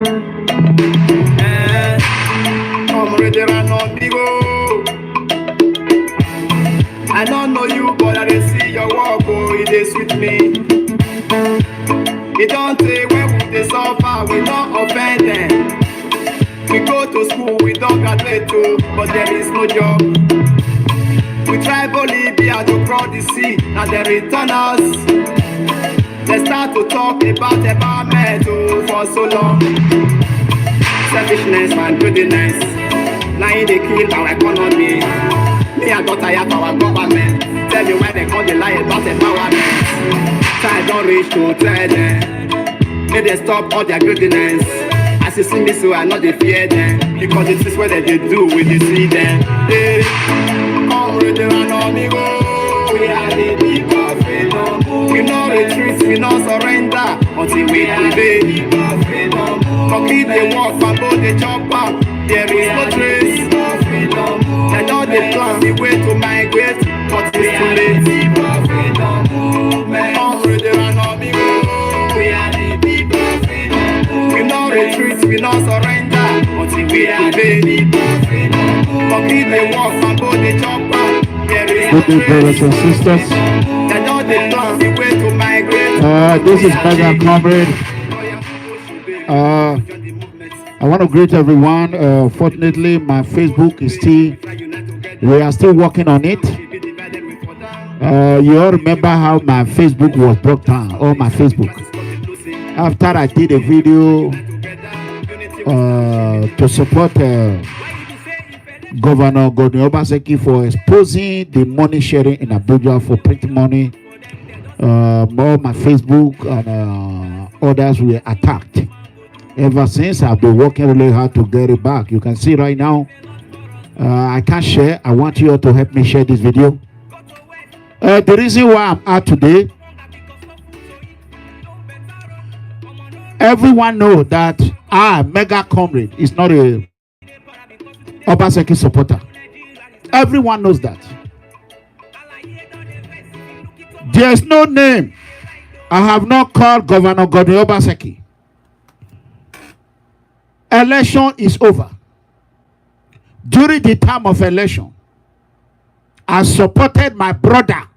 I don't know you, but I dey see your work, oh, it dey sweet me. It don't take when we dey suffer, we don't offend them. We go to school, we don't graduate too, but there is no job. We travel Libya to cross the sea, and they return us. They start to talk about environment for so long. Selfishness and greediness, now they kill our economy. Me and daughter tired our government. Tell me why they call the lie about empowerment. Time don't reach to tell them. May they stop all their greediness. As you see me so I know they fear them. Because it is what they do when they see them. Hey, come ready and on me go. We are the people of freedom. We no retreat, we no surrender until we prevail. Complete the work and both the chopper. There is no trace. I know they plan the way to migrate, but it's too late. Come ready and on me go. We are the people of freedom. We no retreat, we no surrender until we prevail. Complete the work and both the chopper. There is no trace. Brothers and sisters. I know they plan the way to migrate. This is Mega Comrade. I want to greet everyone. Fortunately, my Facebook is still, we are still working on it. You all remember how my Facebook was brought down, or my Facebook. After I did a video to support Governor Godwin Obaseki for exposing the money sharing in Abuja for print money, all my Facebook and others were attacked. Ever since, I've been working really hard to get it back. You can see right now, I can't share. I want you all to help me share this video. The reason why I'm out today, everyone knows that Mega Comrade is not a Obaseki supporter. Everyone knows that. There's no name I have not called Governor Godwin Obaseki. Election is over. During the time of election, I supported my brother,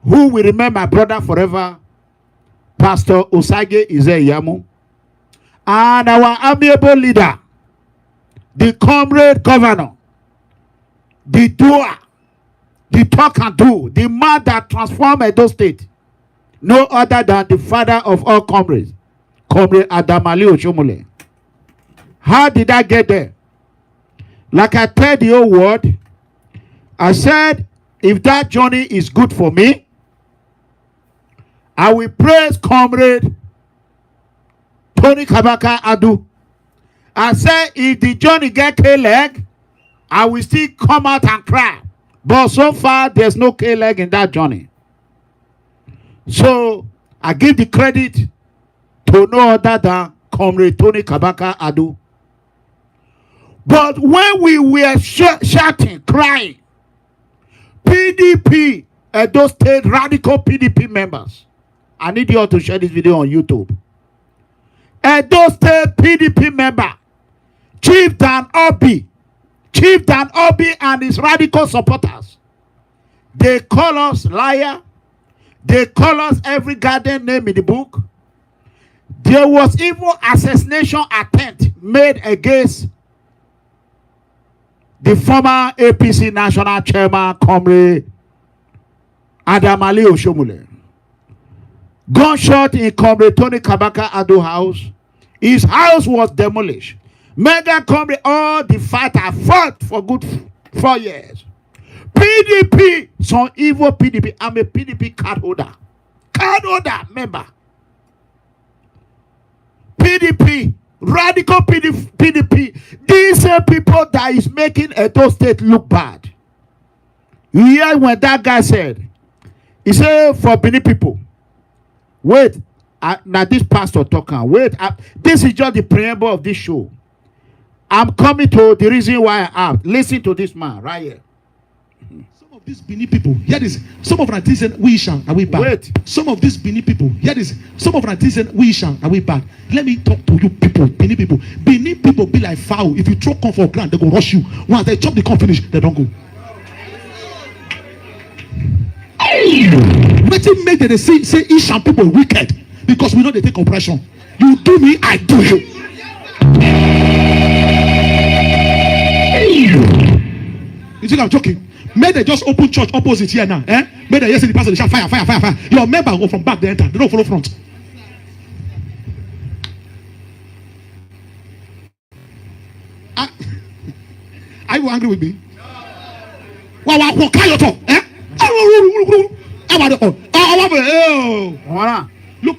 who will remain my brother forever, Pastor Osage Ize-Iyamu, and our amiable leader, the comrade governor, the doer, the talk and do, the man that transformed Edo State, no other than the father of all comrades, Comrade Adamali Oshomole. How did I get there? Like I told the whole world, I said, if that journey is good for me, I will praise Comrade Tony Kabaka Adu. I said, if the journey get K-leg, I will still come out and cry. But so far, there's no K-leg in that journey. So, I give the credit to no other than Comrade Tony Kabaka Adu. But when we were shouting, crying, PDP, those state radical PDP members, I need you all to share this video on YouTube. Those state PDP member, Chief Dan Obi and his radical supporters, they call us liar. They call us every goddamn name in the book. There was even assassination attempt made against the former APC national chairman, Comrade Adamali Oshomole. Gunshot in Comrade Tony Kabaka Ado house. His house was demolished. Mega Comrade, all the fighter fought for good 4 years. PDP, some evil PDP. I'm a PDP card holder. Card holder member. PDP. Radical PDP. These are people that is making Edo State look bad. You hear when that guy said, he said for Benin people, wait, now this pastor talking, wait, this is just the preamble of this show. I'm coming to the reason why I am. Listen to this man right here. So Some of these Benin people, hear this. Some of our things we shall are we bad. Wait. Some of these Benin people, hear this. Some of our things we shall are we bad. Let me talk to you people, Benin people. Benin people be like fowl. If you throw corn for ground, they go rush you. Once they chop the corn finish, they don't go. What it make they say Ishan people wicked because we know they take oppression. You do me, I do you. You think I'm joking? May they just open church opposite here now. May they just say the pastor they shout fire, fire, fire, fire. Your member go from back they enter. They don't follow front. Are you angry with me?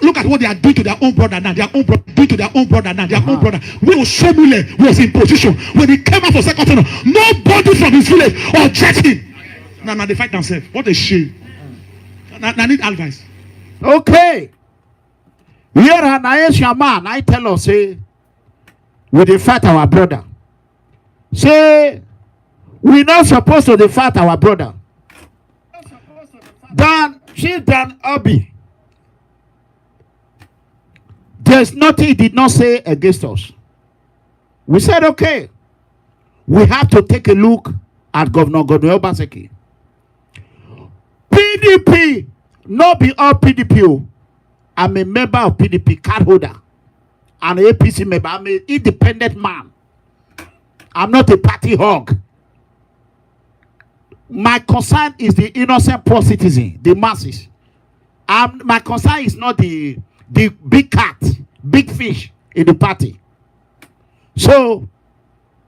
Look at what they are doing to their own brother now. Their own brother doing to their own brother now. Their own brother. We were Shomule was in position when he came out for second turn. Nobody from his village object him. Now they fight themselves. What a shame. I need advice. Okay. Here and man, I tell us say we dey fight our brother. Say we not supposed to dey fight our brother. Dan Obi. There's nothing he did not say against us. We said, okay, we have to take a look at Governor Godwin Obaseki. PDP, not be all PDP. I'm a member of PDP, card holder, and an APC member. I'm an independent man. I'm not a party hog. My concern is the innocent poor citizen, the masses. My concern is not the big cat, big fish in the party. So,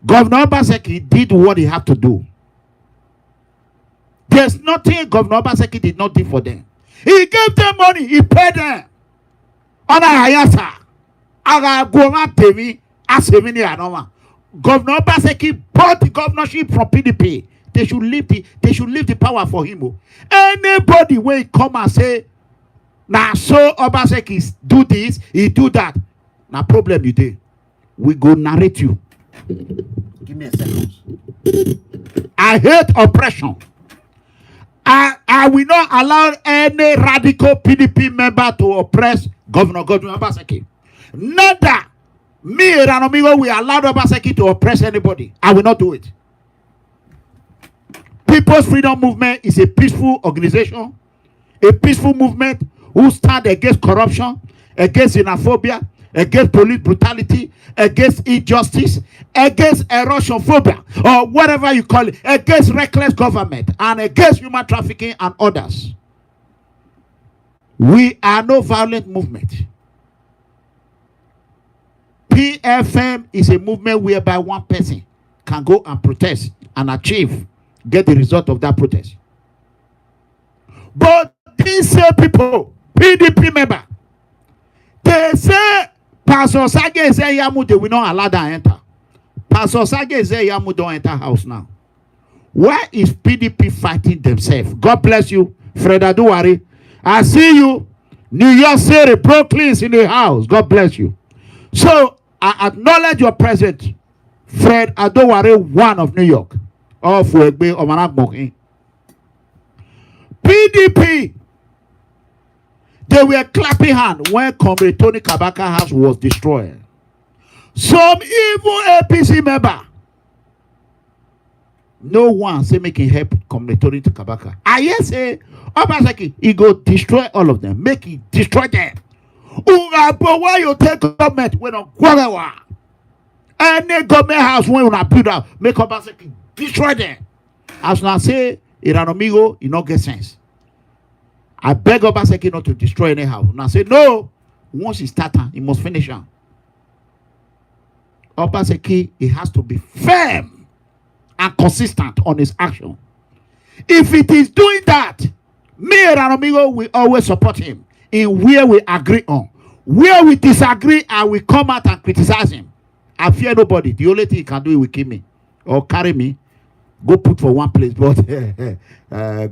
Governor Obaseki did what he had to do. There's nothing Governor Obaseki did not do for them. He gave them money, he paid them. Governor Obaseki bought the governorship from PDP. They should leave the power for him. Anybody will come and say, now so Obaseki do this, he do that. Now problem you do. We go narrate you. Give me a second. I hate oppression. I will not allow any radical PDP member to oppress Governor Godwin Obaseki. Neither me and Amigo will allow Obaseki to oppress anybody. I will not do it. People's Freedom Movement is a peaceful organization, a peaceful movement who stand against corruption, against xenophobia, against police brutality, against injustice, against erosiophobia, or whatever you call it, against reckless government, and against human trafficking and others. We are no violent movement. PFM is a movement whereby one person can go and protest and get the result of that protest. But these same people, PDP member, they say Pastor Sage Ezeyamu, they will not allow them enter. Pastor Sage Ezeyamu don't enter house now. Why is PDP fighting themselves? God bless you, Fred Aduwari. I see you. New York City, Brooklyn is in the house. God bless you. So I acknowledge your presence, Fred Aduwari, one of New York. Of Wegbe or Managmoki. PDP. They were clapping hands when Comrade Tony Kabaka house was destroyed. Some evil APC member. No one say make him help Comrade Tony Kabaka. I say, Obaseki, he go destroy all of them. Make him destroy them. But why you take government when on Kwarewa? Any government house when you build up, make Obaseki destroy them. As I say, Iranomigo, you not get sense. I beg Obaseki not to destroy any house. Now say no. Once he start, he must finish him. Obaseki, he has to be firm and consistent on his action. If it is doing that, me and Iranomigo will always support him in where we agree on. Where we disagree, I will come out and criticize him. I fear nobody. The only thing he can do is will kill me or carry me. Go put for one place, but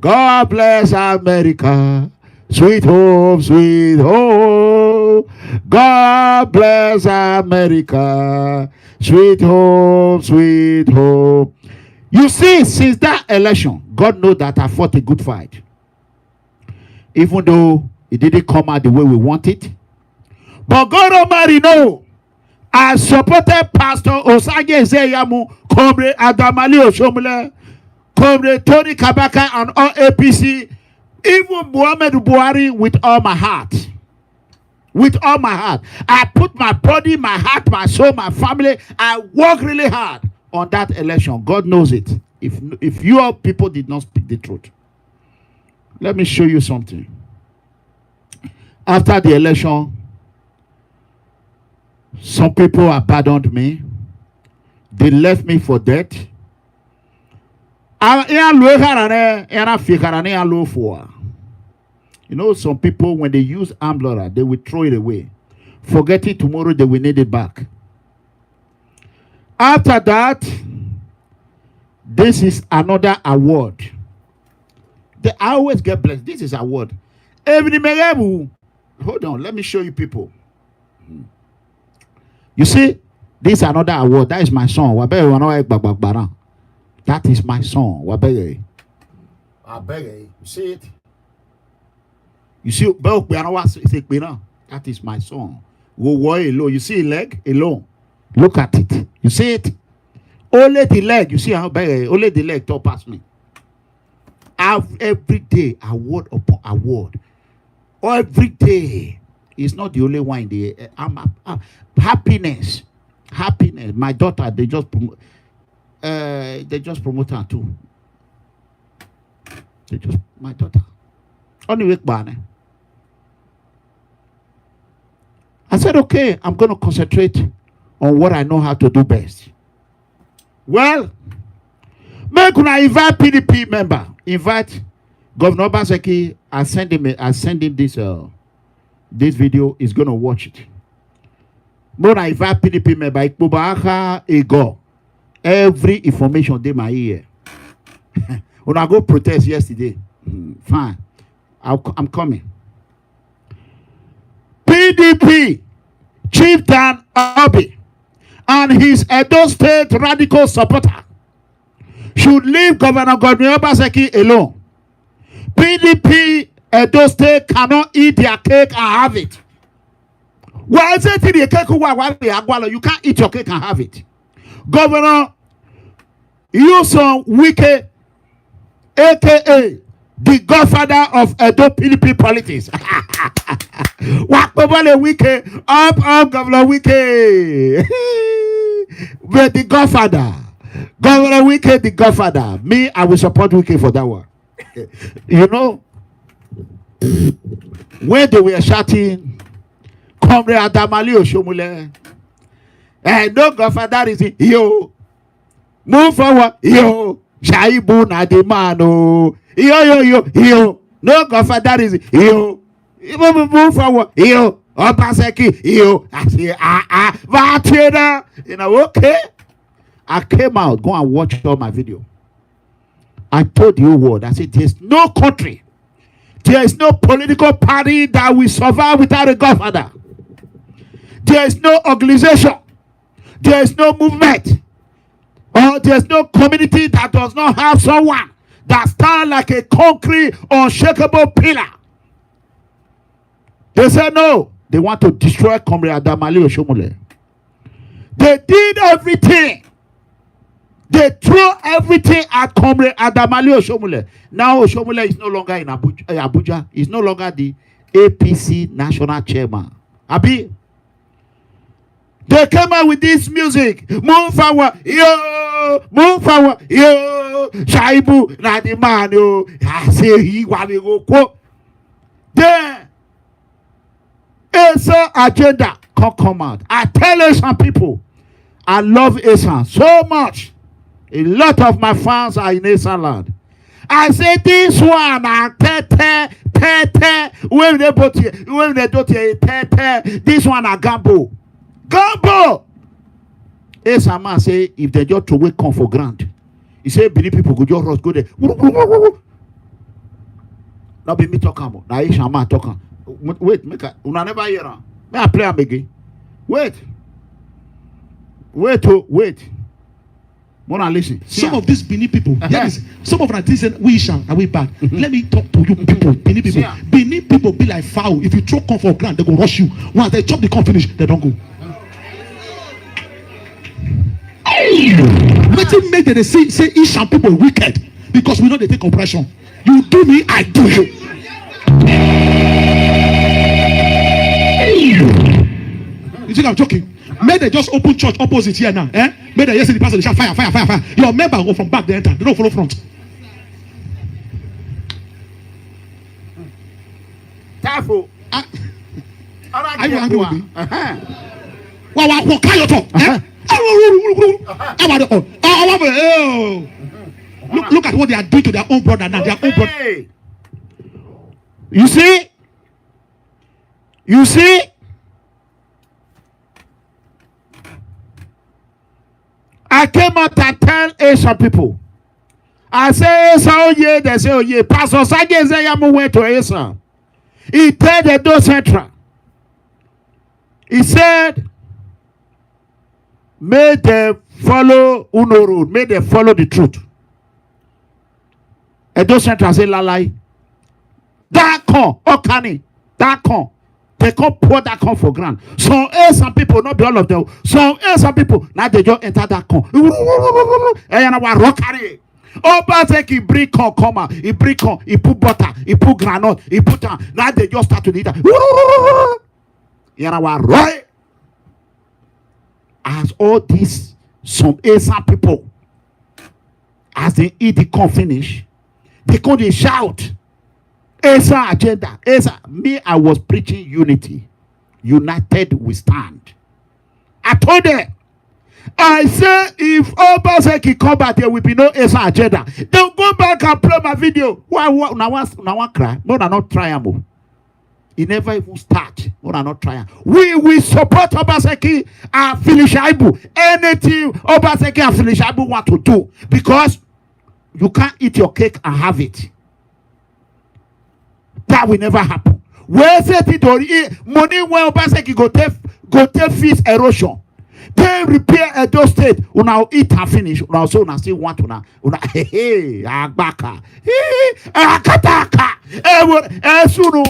God bless America, sweet home, sweet home. God bless America, sweet home, sweet home. You see, since that election, God knows that I fought a good fight. Even though it didn't come out the way we want it. But God Almighty know. I supported Pastor Osage Zeyamu, Comrade Adamali Oshomule, Comrade Tony Kabaka, and all APC, even Muhammad Buhari with all my heart. With all my heart. I put my body, my heart, my soul, my family. I worked really hard on that election. God knows it. If your people did not speak the truth. Let me show you something. After the election, some people abandoned me. They left me for dead. You know, some people, when they use Ambler, they will throw it away, forgetting tomorrow they will need it back. After that, this is another award. They always get blessed. This is award. Hold on, let me show you people. You see, this is another award. That is my song. That is my song. You see it? You see, that is my song. You see a leg alone. Look at it. You see it? Only the leg. You see how big? Only the leg top past me. Every day, award upon award. Every day. It's not the only one in the happiness. Happiness. My daughter, they just promote her too. My daughter. Only week banner. I said, okay, I'm going to concentrate on what I know how to do best. Well, make I invite PDP member, invite Governor Obaseki. I send him this video. Is going to watch it. When I invite PDP member, Ego, every information they my ear. When I go protest yesterday, fine, I'm coming. PDP Chief Dan Obi and his Edo State radical supporter should leave Governor Godwin Obaseki alone. PDP Edo State cannot eat their cake and have it. Why is it the cake? You can't eat your cake and have it. Governor Nyesom Wike, aka the godfather of Edo PDP politics. Wakobale Wike, up Governor Wike. But the godfather. Governor Wike, the godfather. Me, I will support Wike for that one. You know, when they were shouting, Comrade Adamali Oshomule, and no godfather is it, yo. Move forward, yo. Shaibu na the man, oh. Yo. No godfather is it, yo. Move forward, yo. Obaseki, yo. I say, you know, okay. I came out, go and watch all my video. I told you what. I said, there's no country, there is no political party that will survive without a godfather. There is no organization, there is no movement, or there's no community that does not have someone that stands like a concrete, unshakable pillar. They said no. They want to destroy Comrade Adamali Oshomule. They did everything. They threw everything at Comrade Adamali Oshomule. Now Oshomule is no longer in Abuja. He's no longer the APC national chairman. Abi, they came out with this music. Move forward, yo. Move forward, yo. Shaibu na the man, yo. I say he want to go quote. Then Asa agenda can come out. I tell some people, I love Asa so much. A lot of my fans are in Asa land. I say this one, when they do this one are gambo. Gambo! Asa man say, if they just to come for grant, he say, many people could just go there. Now be me talking about. Now Aisha man talking. Wait, make a una never hear am. May I play am again? Wait. Mona, listen. Some of these Benin people, some of our things we shall are we bad. Let me talk to you people, Benin people. Benin people be like foul. If you throw corn for ground, they go rush you. Once they chop the corn finish, they don't go. Let him make they say Ishan people wicked because we know they take oppression. You do me, I do you. You think I'm joking? May they just open church opposite here now. May they just see the pastor, they shout fire, fire, fire, fire. Your member go from back, they enter. They don't follow front. Tafo. Are you angry with me? What kind of talk? Look at what they are doing to their own brother now. Their own brother. You see? You see? I came out and tell Asian people. I say, oh yeah, they say, oh yeah. Pastor Sage say, I'm went to Asian. He told the Do Central. He said, may they follow Uno road. May they follow the truth. Edo Central say, lalai. That con, Okani, that con. They can't pour that con for ground. Some people, not be all of them. Some people, now they just enter that con. And you know what? Rockary. Oba say he bring con, come out. He bring con, he put butter, he put granite, he put on. Now they just start to eat that. You know what? Right? As all these, some people, as they eat the con finish, they come they shout. Asa agenda. Asa. Me, I was preaching unity. United we stand. I told them. I say if Obaseki come back, there will be no Asa agenda. They'll go back and play my video. Why now one cry? No, not triumph. He never even start. No, not triumph. We will support Obaseki and Phyllis Shaibu. Anything Obaseki and Phyllis Shaibu want to do. Because you can't eat your cake and have it. That will never happen. Where say it money when Obaseki go take fees erosion. They repair a door state. Una eat and finish. Una so una still want una agbaka. Akataka. Sunu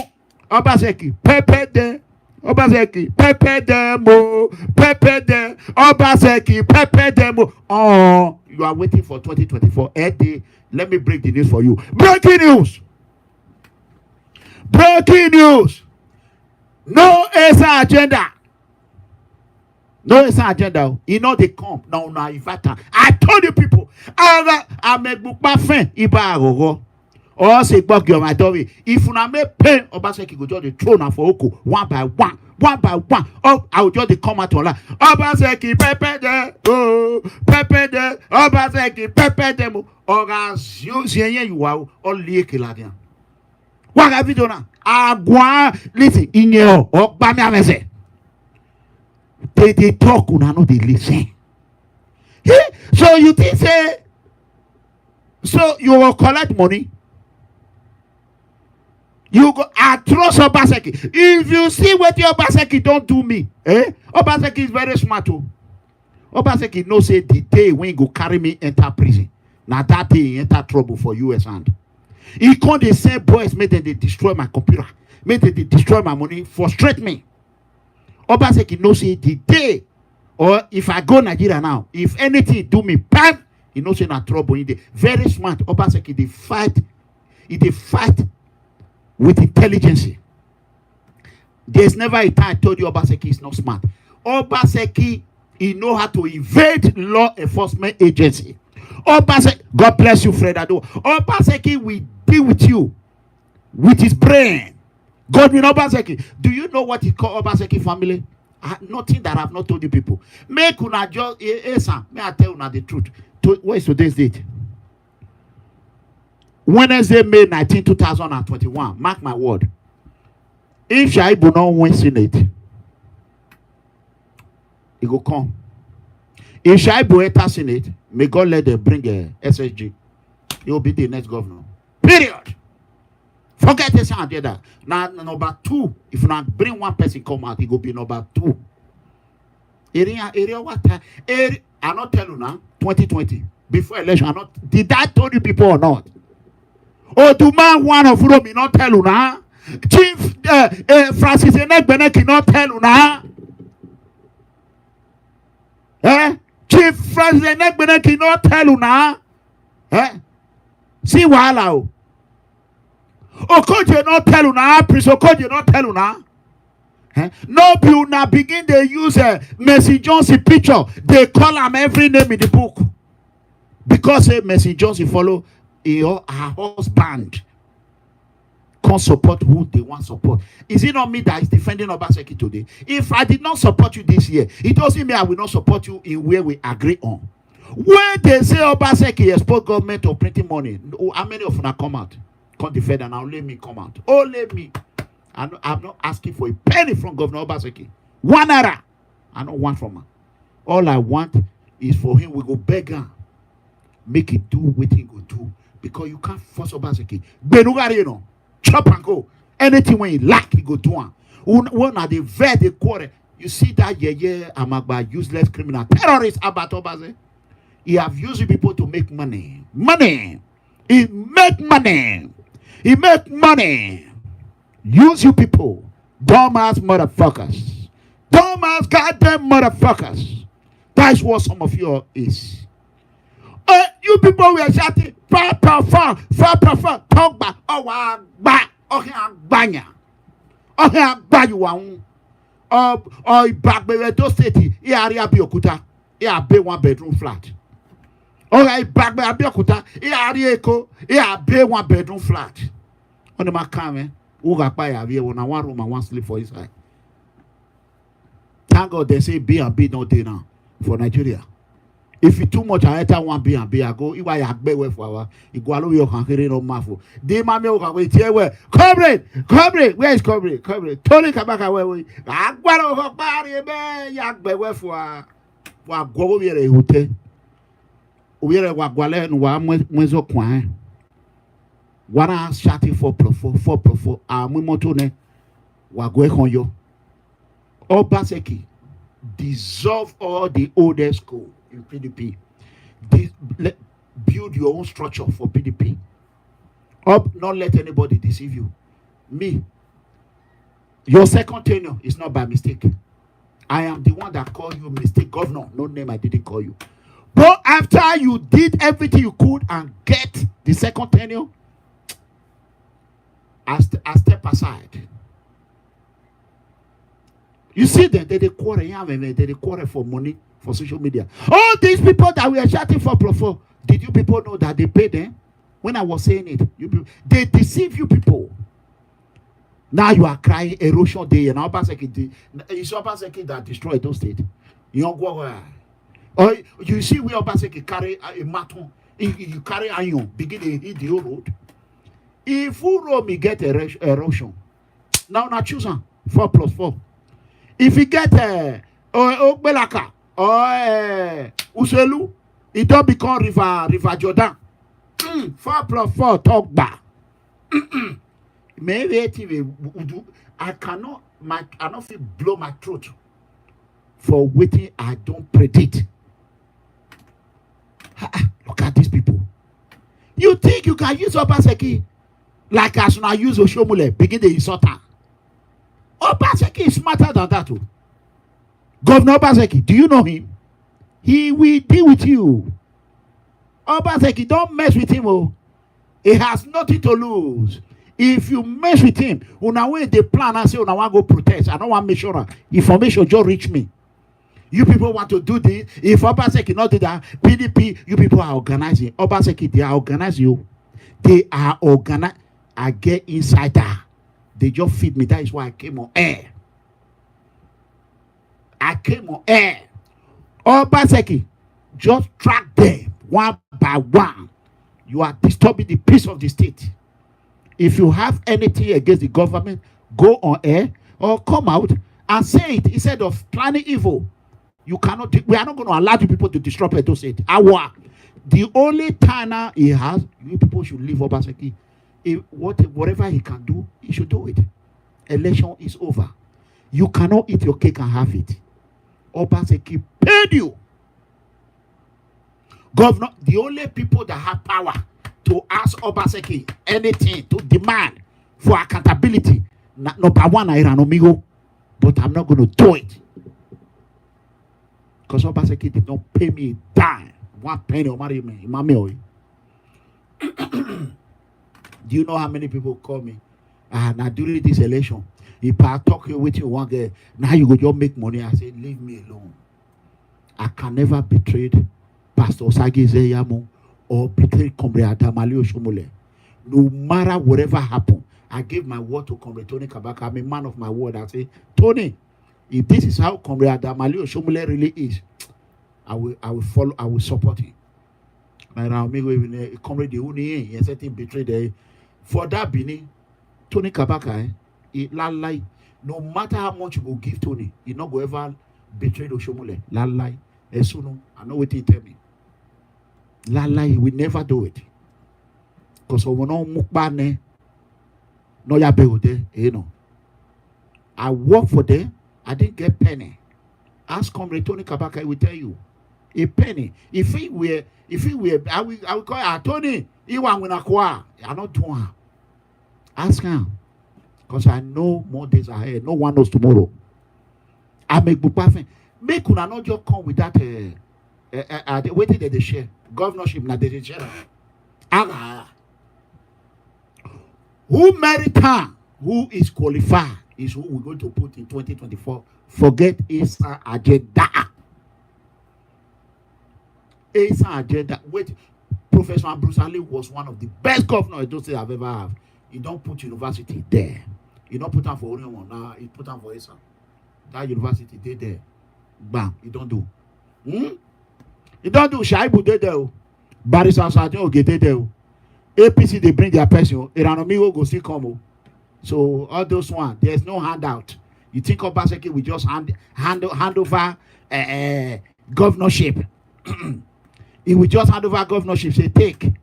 Obaseki pepe de. Obaseki pepe demo. Pepe de. Obaseki pepe demo. Oh, you are waiting for 2024. Eddie, let me break the news for you. Breaking news. Breaking news. No Asa agenda. No Asa agenda. You know they come. No, Ivata. I told you people. I make book my friend. Iba agogo. Or say bug your my dory. If you make pain, Obaseki go just the throne for Oko one by one. One by one. Oh, I will just come out online. Obaseki pepe de. Oh, pepe de. Obaseki pepe de. Oras you are all leaky ladian. What have you done? Listen, in your Bamiamese. They talk, no, they listen. So you think say, so you will collect money. You go, I trust Obaseki. If you see what your Obaseki don't do me, Obaseki is very smart too. Obaseki knows say the day when you go carry me enter prison. Now that day enter trouble for US and. He called the same boys, made them they destroy my computer, made them they destroy my money, frustrate me. Obaseki knows say the day, or if I go Nigeria now, if anything do me bad, he knows say not trouble. He very smart. Obaseki they fight with intelligence. There's never a time I told you Obaseki is not smart. Obaseki, he know how to evade law enforcement agency. Obaseki, God bless you, Fred Ado. Obaseki will deal with you with his brain. God will Obaseki. Do you know what he called Obaseki family? Nothing that I have not told you people. Make una just may I tell you the truth. What is today's date? Wednesday, May 19, 2021. Mark my word. If Shaibu not win Senate, he will come. If Shaibu enter Senate, may God let them bring a SSG. He will be the next governor. Period. Forget this and the other. Now, number two, if you not bring one person come out, he will be number two. I not tell you now, 2020, before election, did I told you people or not? Oh, do man one of Rome not tell you now? Chief Francis Enegbeneki not tell you now? Chief Francis Enegbeneki not tell you now? See wahala. Okoje not tell you now, Prince Okoje not tell you now. No, you now begin to use Mercy Johnson picture. They call him every name in the book. Because Mercy Johnson follow her husband. Can't support who they want support. Is it not me that is defending Obaseki today? If I did not support you this year, it doesn't mean I will not support you in where we agree on. When they say Obaseki expose government of printing money, how many of them come out? Can't defend and now let me come out. Oh, let me. I'm not asking for a penny from Governor Obaseki. 1 naira. I don't want from her. All I want is for him. We go beg her. Make it do what he go do. Because you can't force Obaseki. Benugari, you know. Chop and go. Anything when you like, he go do one. When are they vet the quarter? You see that Amagba useless criminal terrorist about Obaseki. He have used people to make money. Money. He make money. He make money. Use you people. Dumbass motherfuckers. Dumbass goddamn motherfuckers. That's what some of you is. You people were shouting, far, talk back. Oh, back. Okay, I'm banya. Okay, I'm banyu. Oh, back by the city. Here, Ariabi Okuta. Here, be 1 bedroom flat. Alright, back by Abiakuta. Here, Arieko. Here, be 1 bedroom flat. On the Macame. Who got by a view on a 1 room and 1 sleep for inside. Thank God they say B&B no day now for Nigeria. If you too much, I enter 1 B&B, I go, if I have bed for our, you go along your country no mafu. They mammy will wait here where. Comrade, where is comrade? Tony Kabaka where I got over body, man, yak bed for go over a hotel. We are a Wagwale and 1 Mwezo Kwan. 1 hour shouting 4 pro 4. Motone Wagwe Konyo. Obaseki dissolve all the oldest school in PDP. Build your own structure for PDP. Not let anybody deceive you. Me, your second tenure is not by mistake. I am the one that called you mistake governor. No name I didn't call you. But after you did everything you could and get the second tenure, I step aside. You see them, they quarrel for money for social media. All these people that we are shouting for profile, did you people know that they pay them? When I was saying it, they deceive you people. Now you are crying erosion day and it's Obaseki that destroyed those states. You don't go where. Or you see where Obaseki carry a maton, you carry iron, begin to hit the whole road. If full road me get erosion, now choose 4 plus 4. If you get Belaka or Uselu, it don't become River Jordan. 4 plus 4 talk back. Maybe I cannot feel blow my throat for waiting. I don't predict. Look at these people. You think you can use Obaseki like as I use Oshomole, begin the insult her. Obaseki is smarter than that too. Governor Obaseki, do you know him? He will deal with you. Obaseki, don't mess with him. Oh, he has nothing to lose. If you mess with him, una way they plan and say una want go protest. I don't want to make sure information just reach me. You people want to do this. If Obaseki not do that, PDP, you people are organizing. Obaseki, they are organizing you. They are organized. I get insider. They just feed me. That is why I came on air. Obaseki, just track them one by one. You are disturbing the peace of the state. If you have anything against the government, go on air or come out and say it instead of planning evil. You cannot. We are not going to allow you people to disrupt Edo State. The only time he has, you people should leave Obaseki. Whatever he can do, he should do it. Election is over. You cannot eat your cake and have it. Obaseki paid you. Governor, the only people that have power to ask Obaseki anything, to demand for accountability, number one, Iranomigo, but I'm not going to do it. Because Obaseki did not pay me a dime, 1 penny or money. Do you know how many people call me? Now during this election, if I talk with you one day, now you go just make money. I say, leave me alone. I can never betray Pastor Sagi Zeyamo or betray Comrade Adamali Oshomole. No matter whatever happen, I give my word to Comrade Tony Kabaka. I'm a man of my word. I say, Tony, if this is how Comrade Adamali Oshomole really is, I will follow, I will support him. Comrade Uni, certain betrayed for that Bini, Tony Kabaka, lie. No matter how much you go give Tony, he not go ever betray Oshomole. Lie. Esuno, I know what he tell me. Lie, we never do it. Because we no mukbane, no ya build, you know. I work for them, I didn't get penny. Ask Comrade Tony Kabaka, he will tell you. A penny. If he were, I will call her Tony. He want when I not doing her. Ask him. Because I know more days ahead. No one knows tomorrow. I make Bupafin. Make una not just come with that waiting that they share. Governorship na they share. Who merit her, who is qualified, is who we're going to put in 2024. Forget Asa agenda. Asa agenda. Wait, Professor Bruce Ali was one of the best governors I don't say I've ever had. You don't put university there. You don't put them for Orion now. You put them for Asa. That university they there. Bam, you don't do. You don't do. Shaibu they there. Barisa Sadio get there. APC they bring their person. Iranomigo go still come. So all those one, there's no handout. You think Obaseki will just hand over governorship? He will just hand over governorship. Say take.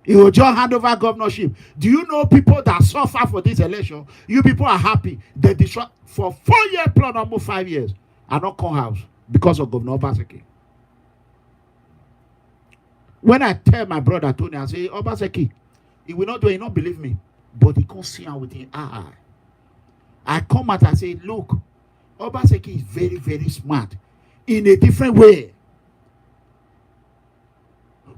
He will just hand over governorship. Do you know people that suffer for this election? You people are happy. They destroy for 4 years plus almost 5 years. I not come house because of Governor Obaseki. When I tell my brother Tony, I say, Obaseki, he will not do it, he not believe me. But he can't see out with his eye. I come out and say, look, Obaseki is very, very smart in a different way.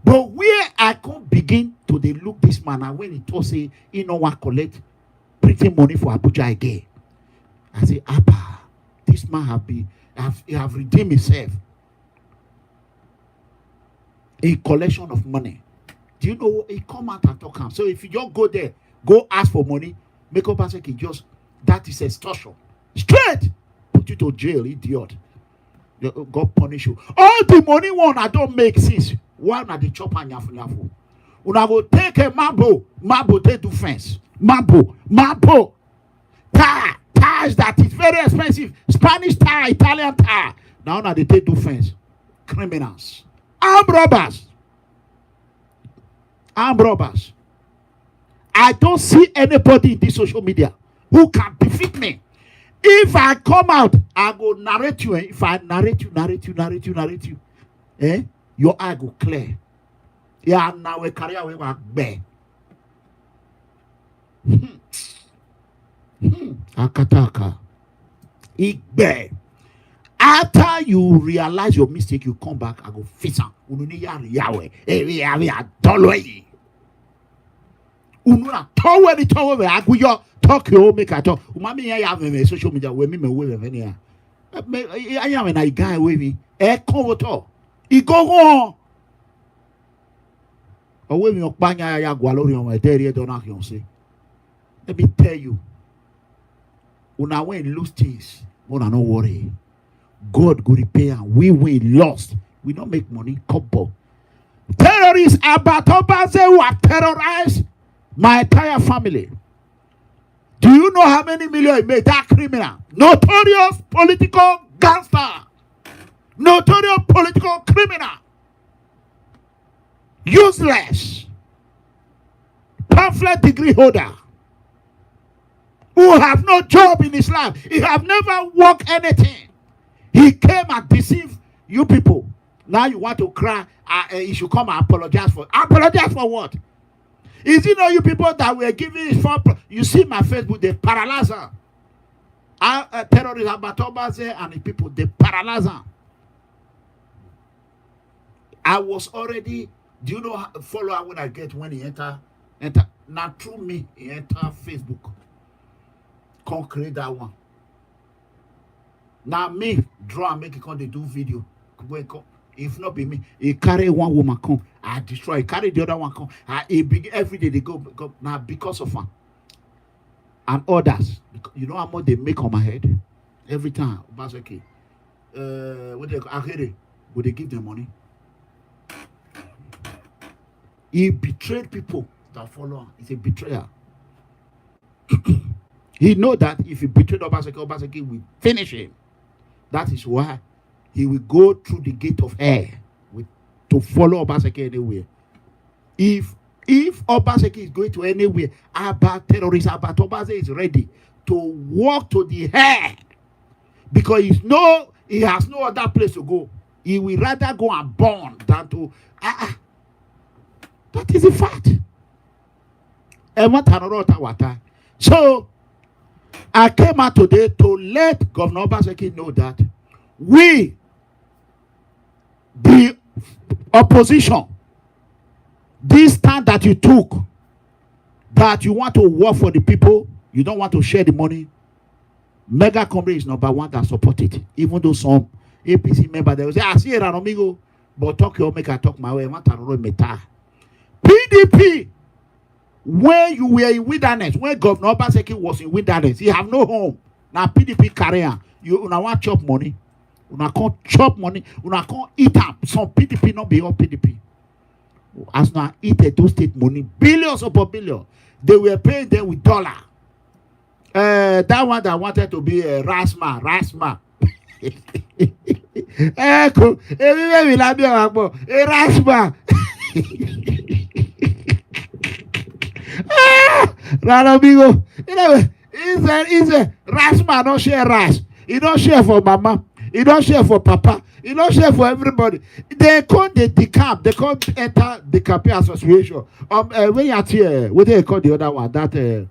But where I can't begin to look this man, and when he told say he no want collect pretty money for Abuja again, I say, Abba, this man have redeemed himself. A collection of money. Do you know what? He come out and talk him. So if you just go there, go ask for money, make up as just that is extortion. Straight put you to jail, idiot. God punish you. All the money one I don't make sense. One at the chop and yafu. Una go take a marble take do fence. Marble tires that is very expensive. Spanish tire, Italian tire. Now they take do fence. Criminals. Armed robbers. I don't see anybody in this social media who can defeat me. If I come out, I go narrate you. If I narrate you, your eye go clear. Yeah, now we carry away with bear. Akataka. Igbe. After you realize your mistake, you come back, I go fix am. Ununi Yahweh. Dolly. Ununa towe we aguyo talk yo make a talk. Umami ya have me social media we me we venia. I am a guy with me. Come to. I go on. Away me okpanya ya gwalori on my dere don action say. Let me tell you. Una when lose things, una no worry. God go repay and we lost. We don't make money. Couple. Terrorists about Obase who have terrorized my entire family. Do you know how many million he made? That criminal. Notorious political gangster. Notorious political criminal. Useless. Pamphlet degree holder. Who have no job in his life. He have never worked anything. He came and deceived you people. Now you want to cry. You should come and apologize for. Apologize for what? Is it not you people that were giving it for? You see my Facebook, they paralyze her. Terrorists Abatobaze and the people, they paralyze her. I was already, do you know how follower when I get when he enter now through me, he enter Facebook. Can't create that one. Now me draw and make it come they do video. If not be me, he carry one woman come, I destroy. He carry the other one come. Every day they go now because of one. And others, you know how much they make on my head every time. Basically, what they would they give them money? He betrayed people that follow him. He's a betrayer. He know that if he betrayed Obaseki will finish him. That is why he will go through the gate of hell to follow Obaseki anywhere. If Obaseki is going to anywhere, about terrorists, about Obaseki is ready to walk to the hell because he has no other place to go. He will rather go and burn than to. That is a fact. So I came out today to let Governor Obaseki know that we, the opposition, this stand that you took, that you want to work for the people, you don't want to share the money. Mega Company is number one that support it. Even though some APC members they will say, I see it, amigo, but talk your make I talk my way. PDP, when you were in wilderness, when Governor Obaseki was in wilderness, he have no home. Now PDP carrier, you now want chop money. You can't chop money. You can't eat up. Some PDP not be all PDP. As now eat those state money, billions upon billions. They were paying them with dollar. That one that wanted to be a Rasma. Echo, everywhere we love you, a Rasma. Ranobigo, you know, is a Rasma don't share ras. He don't share for mama. He don't share for papa. He don't share for everybody. They call the decamp. They can't enter the campaign association. When you are here, what they call the other one? That the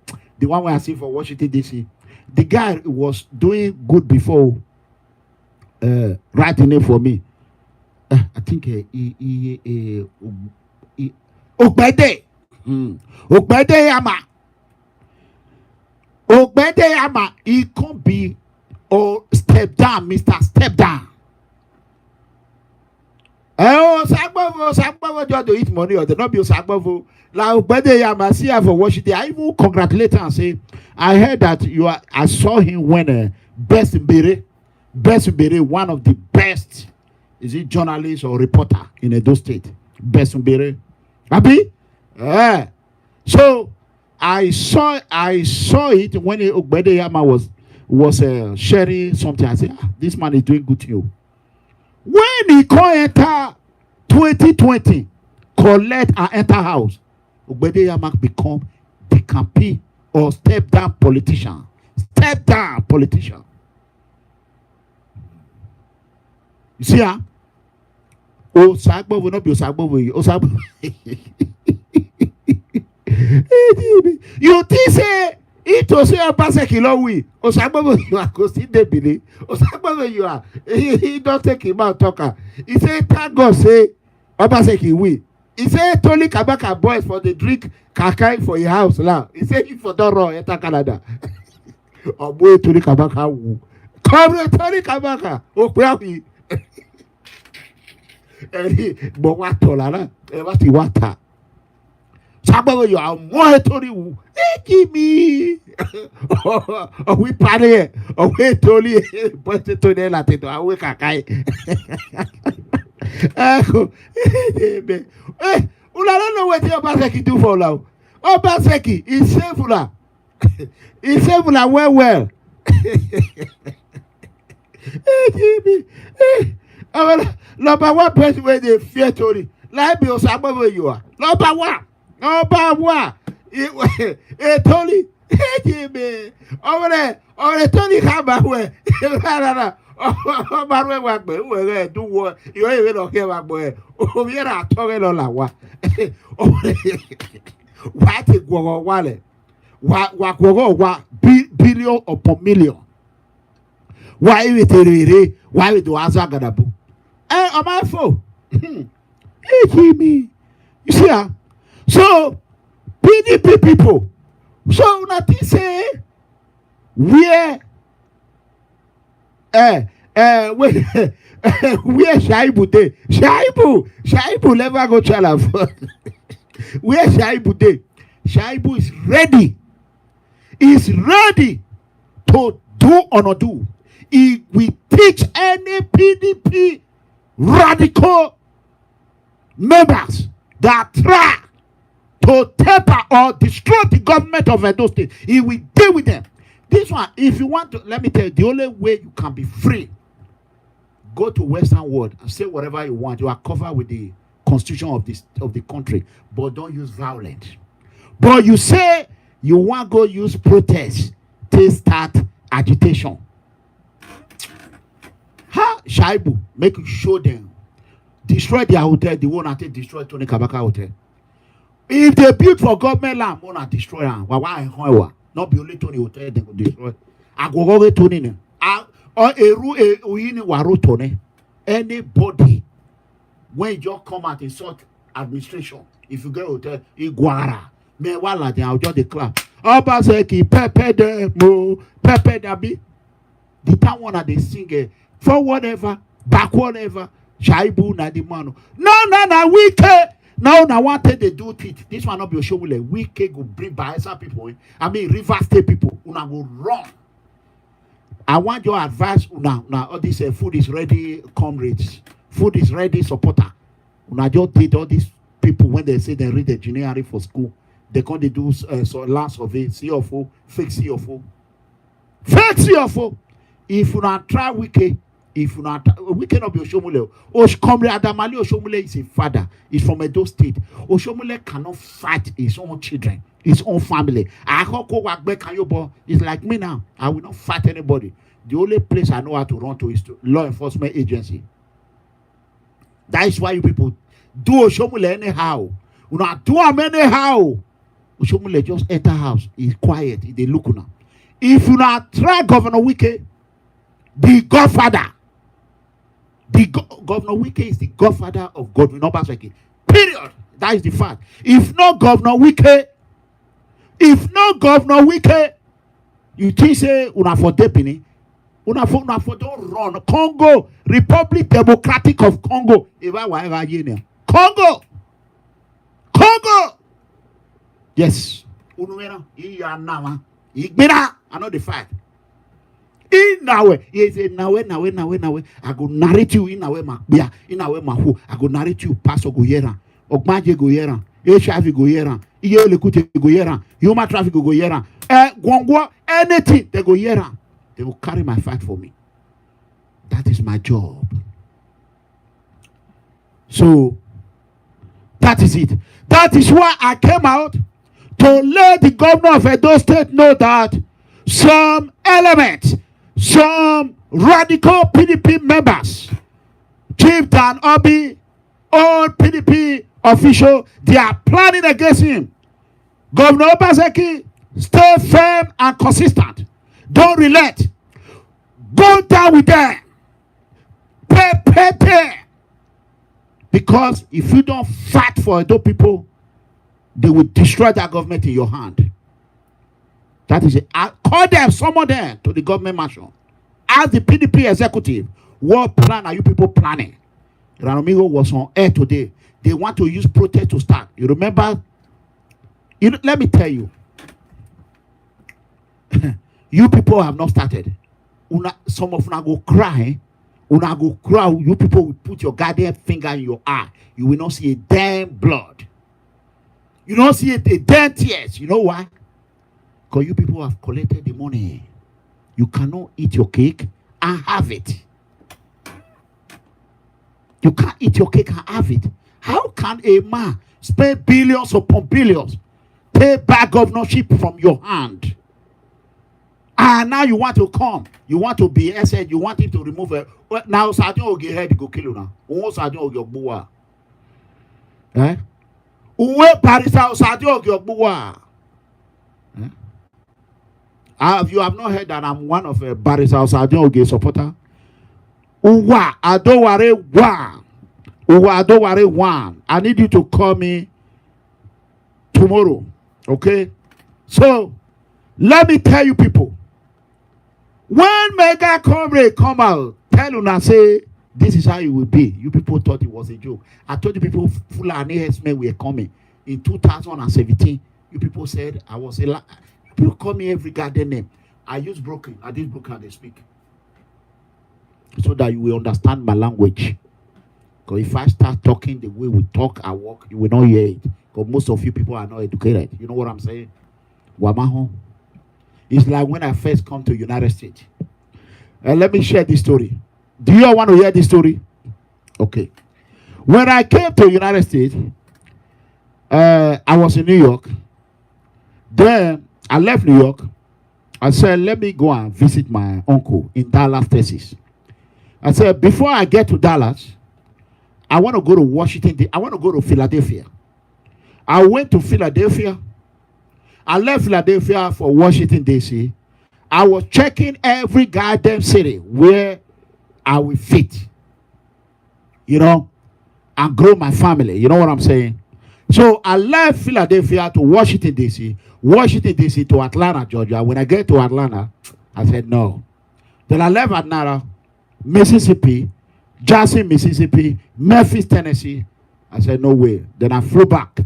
one we are seeing for Washington DC. The guy was doing good before writing it for me. I think Ogbede. Ogbede Yama. He can't be step down, Mr. Step down. Sagbovo just to eat money or they not be Sagbovo. Like Ogbede Yama see her for Washington. I even congratulate her and say, I heard that I saw him when Best Mbere, one of the best, is it journalist or reporter in Edo State? Best Mbere. Happy? Yeah. So I saw it when Ogbede Yama was sharing something. I said, this man is doing good to you. When he can enter 2020, collect and enter house, Ogbede Yama become the campaign or step down politician. Step down politician. You see, huh? Osagbo will not be Osagbo. You think say it was your Obaseki Lowi. Osagbo you are still there believe. Osagbo you are. He don't take him out talker. He say thank God say Obaseki we. He say Tony Kabaka boys for the drink kakai for your house now. He say if for don't run enter Canada. Or boy Tony Kabaka wu. Come Tony Kabaka. Okwe but what tolerant? What you want? Sagbovo you are more Tony wu. Give me. Oh, we party. Oh, we Tony. But Tony Latin. I wake kakai. I don't know what Obaseki do for now. Obaseki is safe. He's safe well. Number one person where they fear Tony. Like me, Osagbo you are. Number one. Tony. Over there. Tony come back where. Marwe wa gbe we do wo yo e lo ke wa gbe o mi ra to re lo la wa wa te gwo wa le wa gwo wa billion upon million wa e te re wa e do aza gadabu o my fo me you see so PDP people so nothing say where where Shaibu dey? Shaibu never go challenge. Where Shaibu dey? Shaibu is ready. He's ready to do or not do. He will teach any PDP radical members that try to taper or destroy the government of Edo State. He will deal with them. This one, if you want to, let me tell you, the only way you can be free, go to Western world and say whatever you want. You are covered with the constitution of the country, but don't use violence. But you say you want to go use protest to start agitation. Shaibu, make you show them. Destroy their hotel, the one that they destroy Tony Kabaka Hotel. If they build for government land, won't destroy them. Not be only Tony Hotel they go destroy. I go over Tony. Or anybody when you just come out and sort administration, if you get hotel, Iguara, me wala they I'll just declare. Obaseki Pepe de Mo Pepe Dabi. The town one they sing for whatever, back whatever, Shaibu na the man. No, wicked. Now wanted they do it. This one not be a show like wicked go bring Bayelsa people. I mean River State people. Una go wrong. I want your advice. Now all this food is ready, comrades. Food is ready, supporter. Una just did all these people when they say they read the engineering for school. They can't do so last survey, CFO, fake CFO. Fake CFO. If you not try wicked, if you not, we cannot be Oshomule. Comrade Adamali Oshomule is a father. He's from Edo State. Oshomule cannot fight his own children, his own family. It's like me now. I will not fight anybody. The only place I know how to run to is to law enforcement agency. That is why you people do Oshomule anyhow. You not do him anyhow. Oshomule just enter house. He's quiet. They look now. If you not try Governor Wike, the godfather. Governor Wike is the godfather of Godwin Obaseki. Period. That is the fact. If no Governor Wike, you think say una for deputy, una for don't run. Congo, Republic Democratic of Congo. Congo. Yes. Unuera, I know the fact. In nawe, he said, nawe. I go narrate you in nawe makbia, in nawe mahu. I go narrate you Pastor Goyera, Ogmaje Goyera, HIV Goyera, Iye Lekute Goyera, Human Traffic Goyera, Gwangwa, anything they Goyera. They will carry my fight for me. That is my job. So that is it. That is why I came out to let the governor of Edo State know that some elements, some radical PDP members, Chief Dan Obi, all PDP official, they are planning against him. Governor Obaseki, stay firm and consistent. Don't relent. Go down with them. Pay. Because if you don't fight for Edo people, they will destroy that government in your hand. That is it. I call them, summon them to the government mansion. Ask the PDP executive, what plan are you people planning? Ranomigo was on air today. They want to use protest to start. You remember? Let me tell you. You people have not started. Some of you go cry. Una go cry. You people will put your goddamn finger in your eye. You will not see a damn blood. You don't see a damn tears. You know why? Because you people have collected the money. You cannot eat your cake and have it. You can't eat your cake and have it. How can a man spend billions upon billions, pay back governorship from your hand, And now you want to come. You want to be said. You want him to remove it. Well, now Sergeant will get head go kill you now. Who Sergeant will get boa? Eh? Who Parisa Sergeant will get boa? You have not heard that I'm one of a Barisa Sergeant will get supporter. Uwa adoware one. Uwa adoware one. I need you to call me tomorrow. Okay? So let me tell you people. When Mega Comrade come out, tell you now say this is how you will be. You people thought it was a joke. I told you people Fulani herdsmen were coming in 2017. You people said I was a lie. You people call me every goddamn name. I use broken. I did broken they speak. So that you will understand my language. Because if I start talking the way we talk and walk, you will not hear it. Because most of you people are not educated. You know what I'm saying? Wamaho. It's like when I first come to United States. Let me share this story. Do you all want to hear this story? Okay. When I came to United States, I was in New York. Then I left New York. I said, let me go and visit my uncle in Dallas, Texas. I said, before I get to Dallas, I want to go to Washington. I want to go to Philadelphia. I went to Philadelphia. I left Philadelphia for Washington, D.C. I was checking every goddamn city where I will fit, you know, and grow my family. You know what I'm saying? So I left Philadelphia to Washington, D.C., Washington, D.C. to Atlanta, Georgia. When I get to Atlanta, I said no. Then I left Atlanta, Mississippi, Jackson, Mississippi, Memphis, Tennessee. I said no way. Then I flew back.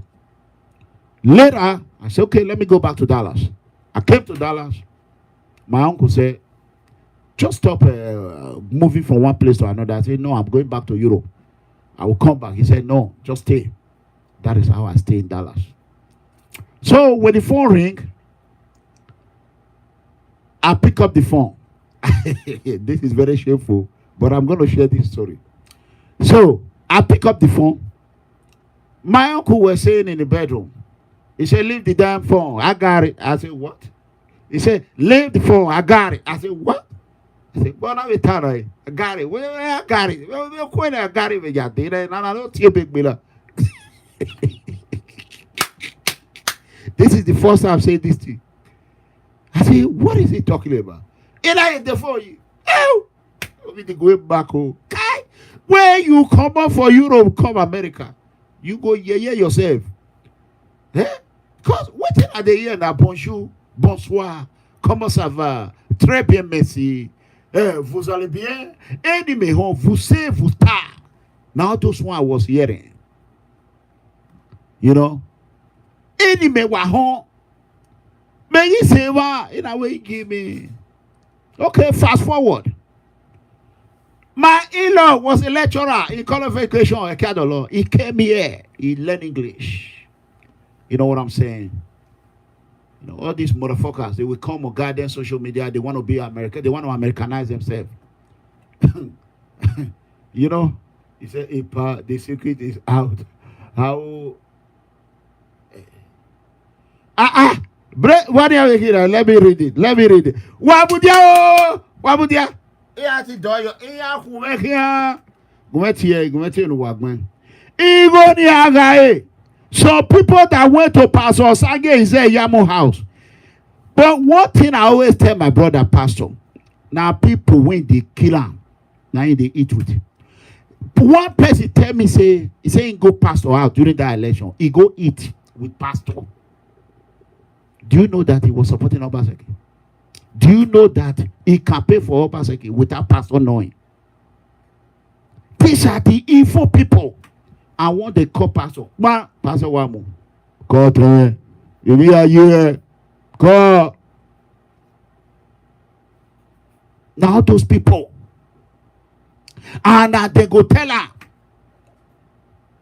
Later, I said, okay, let me go back to Dallas. I came to Dallas. My uncle said, just stop moving from one place to another. I said, no, I'm going back to Europe. I will come back. He said, no, just stay. That is how I stay in Dallas. So when the phone rings, I pick up the phone. This is very shameful, but I'm going to share this story. So I pick up the phone. My uncle was saying in the bedroom, he said, leave the damn phone. I got it. I said, what? He said, leave the phone. I got it. I said, what? I said, well, I'm tired. I got it. Well, I got it. Well, I got it. This is the first time I've said this to you. I said, what is he talking about? And I hit the phone. Oh, we need to go back home. Where you come up for Europe, come America. You go yourself. Eh? Because what are they here now? Bonjour, bonsoir, comment ça va? Très bien, merci. Vous allez bien? Vous say, vous ta. Now, those one I was hearing. You know? Anyway, wahon. May you say, in a way, you give me. Okay, fast forward. My in-law was a lecturer in qualification at Cadolo. He came here. He learned English. You know what I'm saying? You know, all these motherfuckers, they will come on goddamn social media. They want to be American. They want to Americanize themselves. You know? He said, the secret is out. How? What are you here? Let me read it. Wabudia! So people that went to Pastor Osage is a Yamo house. But one thing I always tell my brother pastor, now people when they kill him, now they eat with him. One person tell me say he go pastor out during that election. He go eat with pastor. Do you know that he was supporting Obaseki? Do you know that he can pay for Obaseki without pastor knowing? These are the evil people. I want the call pastor. Pastor Wamu. God, you are here. God. Now those people. And they go tell her.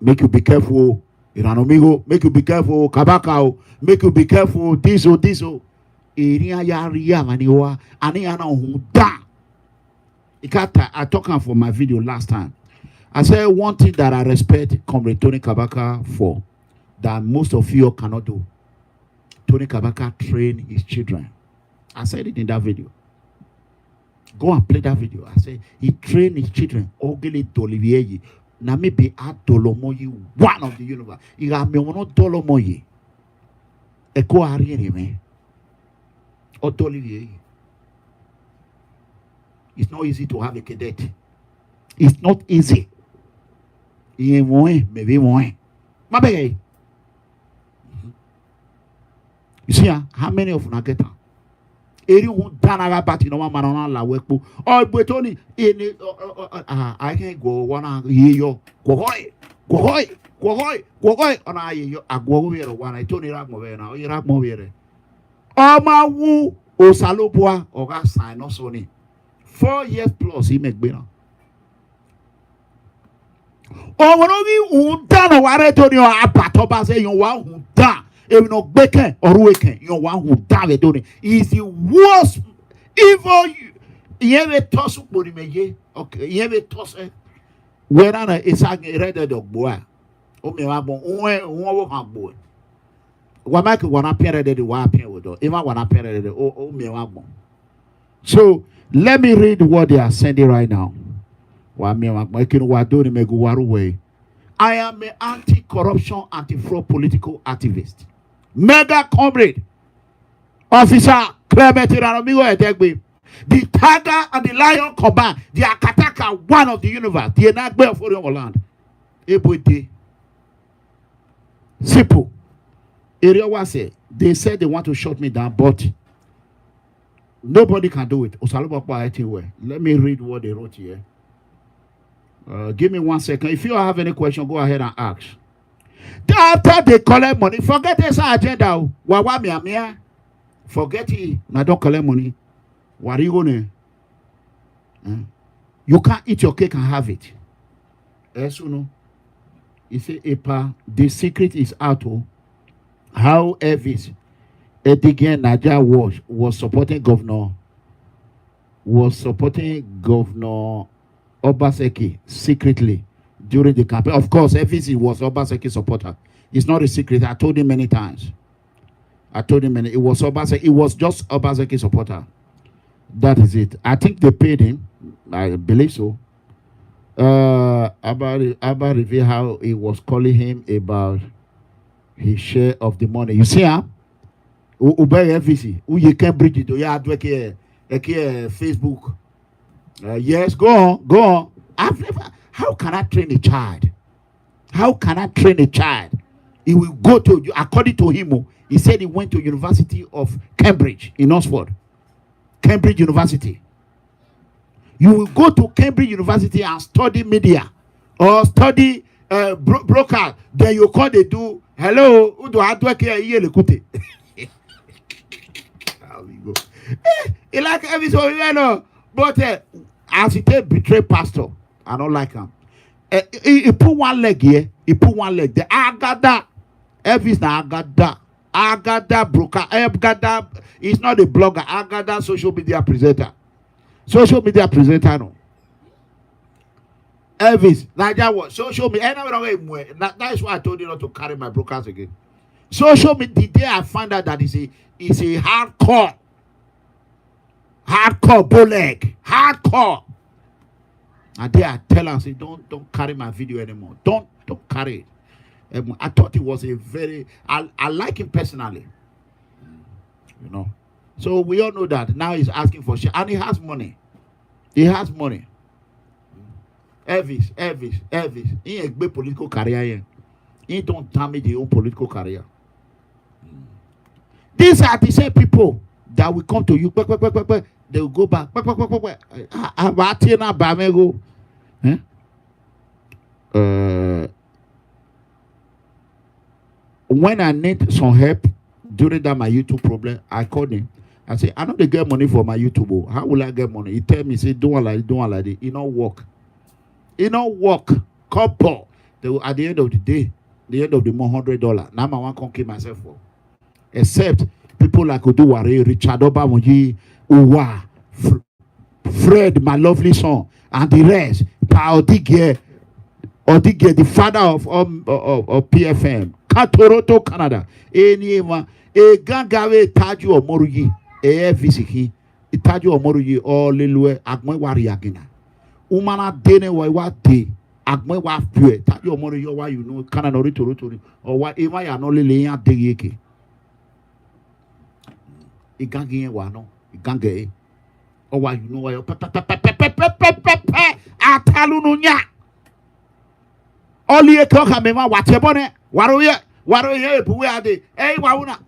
Make you be careful. Iranomigo. Make you be careful. Kabaka. Make you be careful. This. I talked for my video last time. I said one thing that I respect Comrade Tony Kabaka for that most of you cannot do. Tony Kabaka trained his children. I said it in that video. Go and play that video. I say he trained his children. Ogele Dolivier. Na maybe Adolomoyi, one of the universe. He got me one Dolomoyi. Eko Ariene me. Odolivier. It's not easy to have a cadet. It's not easy. Maybe more. You see, how many of them get on? Eri who dana bati no man on la wepo. Oh, but only in I can go one year. Go on I go here one. I told you now. You have more here. Oh, my woo, O Salopua, or gas sign no Sony. 4 years plus he make better. Oh, when we done what I told you, I patoba say you want who done. If no bacon or weekend, you one who died doing is the worst evil. You ever toss up body me? Okay, you ever toss it? Where I is a red dog boy. Oh, me, I won't boy. What make one appear that the one appear with if I want to appear that oh me, I won't. So let me read what they are sending right now. What me, I'm making what doing me go way. I am an anti-corruption, anti-fraud political activist. Mega comrade, officer Clement Amigo Edegbe, the tiger and the lion combined, the Akataka, one of the universe, the Enagbe of Orion land. Ebode. Simple. Area was they said they want to shut me down, but nobody can do it. Let me read what they wrote here. Give me 1 second. If you have any question, go ahead and ask. After they collect money, forget this agenda. Forget it. Now don't collect money. What are you going to? You can't eat your cake and have it. Yes or no? You say, Epa, the secret is out. How Elvis Edigen Naja was supporting Governor Obaseki secretly during the campaign. Of course, FEC was Obaseki supporter. It's not a secret. I told him many times. It was Obaseki. It was just Obaseki supporter. That is it. I think they paid him. I believe so. About reveal how he was calling him about his share of the money. You see, huh? Ubay FEC. You can bridge it. You have to Facebook. Yes, go on. How can I train a child? How can I train a child? He will go to, according to him, he said he went to University of Cambridge in Oxford. Cambridge University. You will go to Cambridge University and study media or study broadcast. Then you call they do, hello, who do I do here? How we go? He like everything, you know. But as he betray pastor, I don't like him. He put one leg here. He put one leg there. Agada. Elvis na Agada. Agada broker. Agada is not a blogger. Agada social media presenter. Social media presenter no. Elvis. Naja what? Social media. That is why I told you not to carry my brokers again. Social media. The day I find out that it's a hardcore bow leg. Hardcore. And there I tell her, say, don't carry my video anymore. Don't carry it. I thought it was a very, I like him personally. You know. So we all know that. Now he's asking for shit. And he has money. Elvis. He ain't a big political career here. He don't damage his own political career. These are the same people that will come to you. They will go back. When I need some help during that my YouTube problem, I called him. I say, I know they get money for my YouTube. How will I get money? He tell me, say, don't like it. It don't work. Couple. At the end of the day, the end of the month, $100. Now I want to kill myself for. Except people like Oduware, Richard Obamoji, Uwa, Fred, my lovely son, and the rest. Odige, the father of PFM, Toronto, Canada. Anyone, a Gangawe Taju or Morugi. visiki itajo omoru yi olelue agmo wari agina umana dene wa de agmo wa pue tajo omoru yo wa you know kana no ritori or wa ema ya no lele ya de yeke igangi wa no igange or wa you know wa yo atalu no nya oli e ko ka me ma watebone waro ye ebuwe ade wa una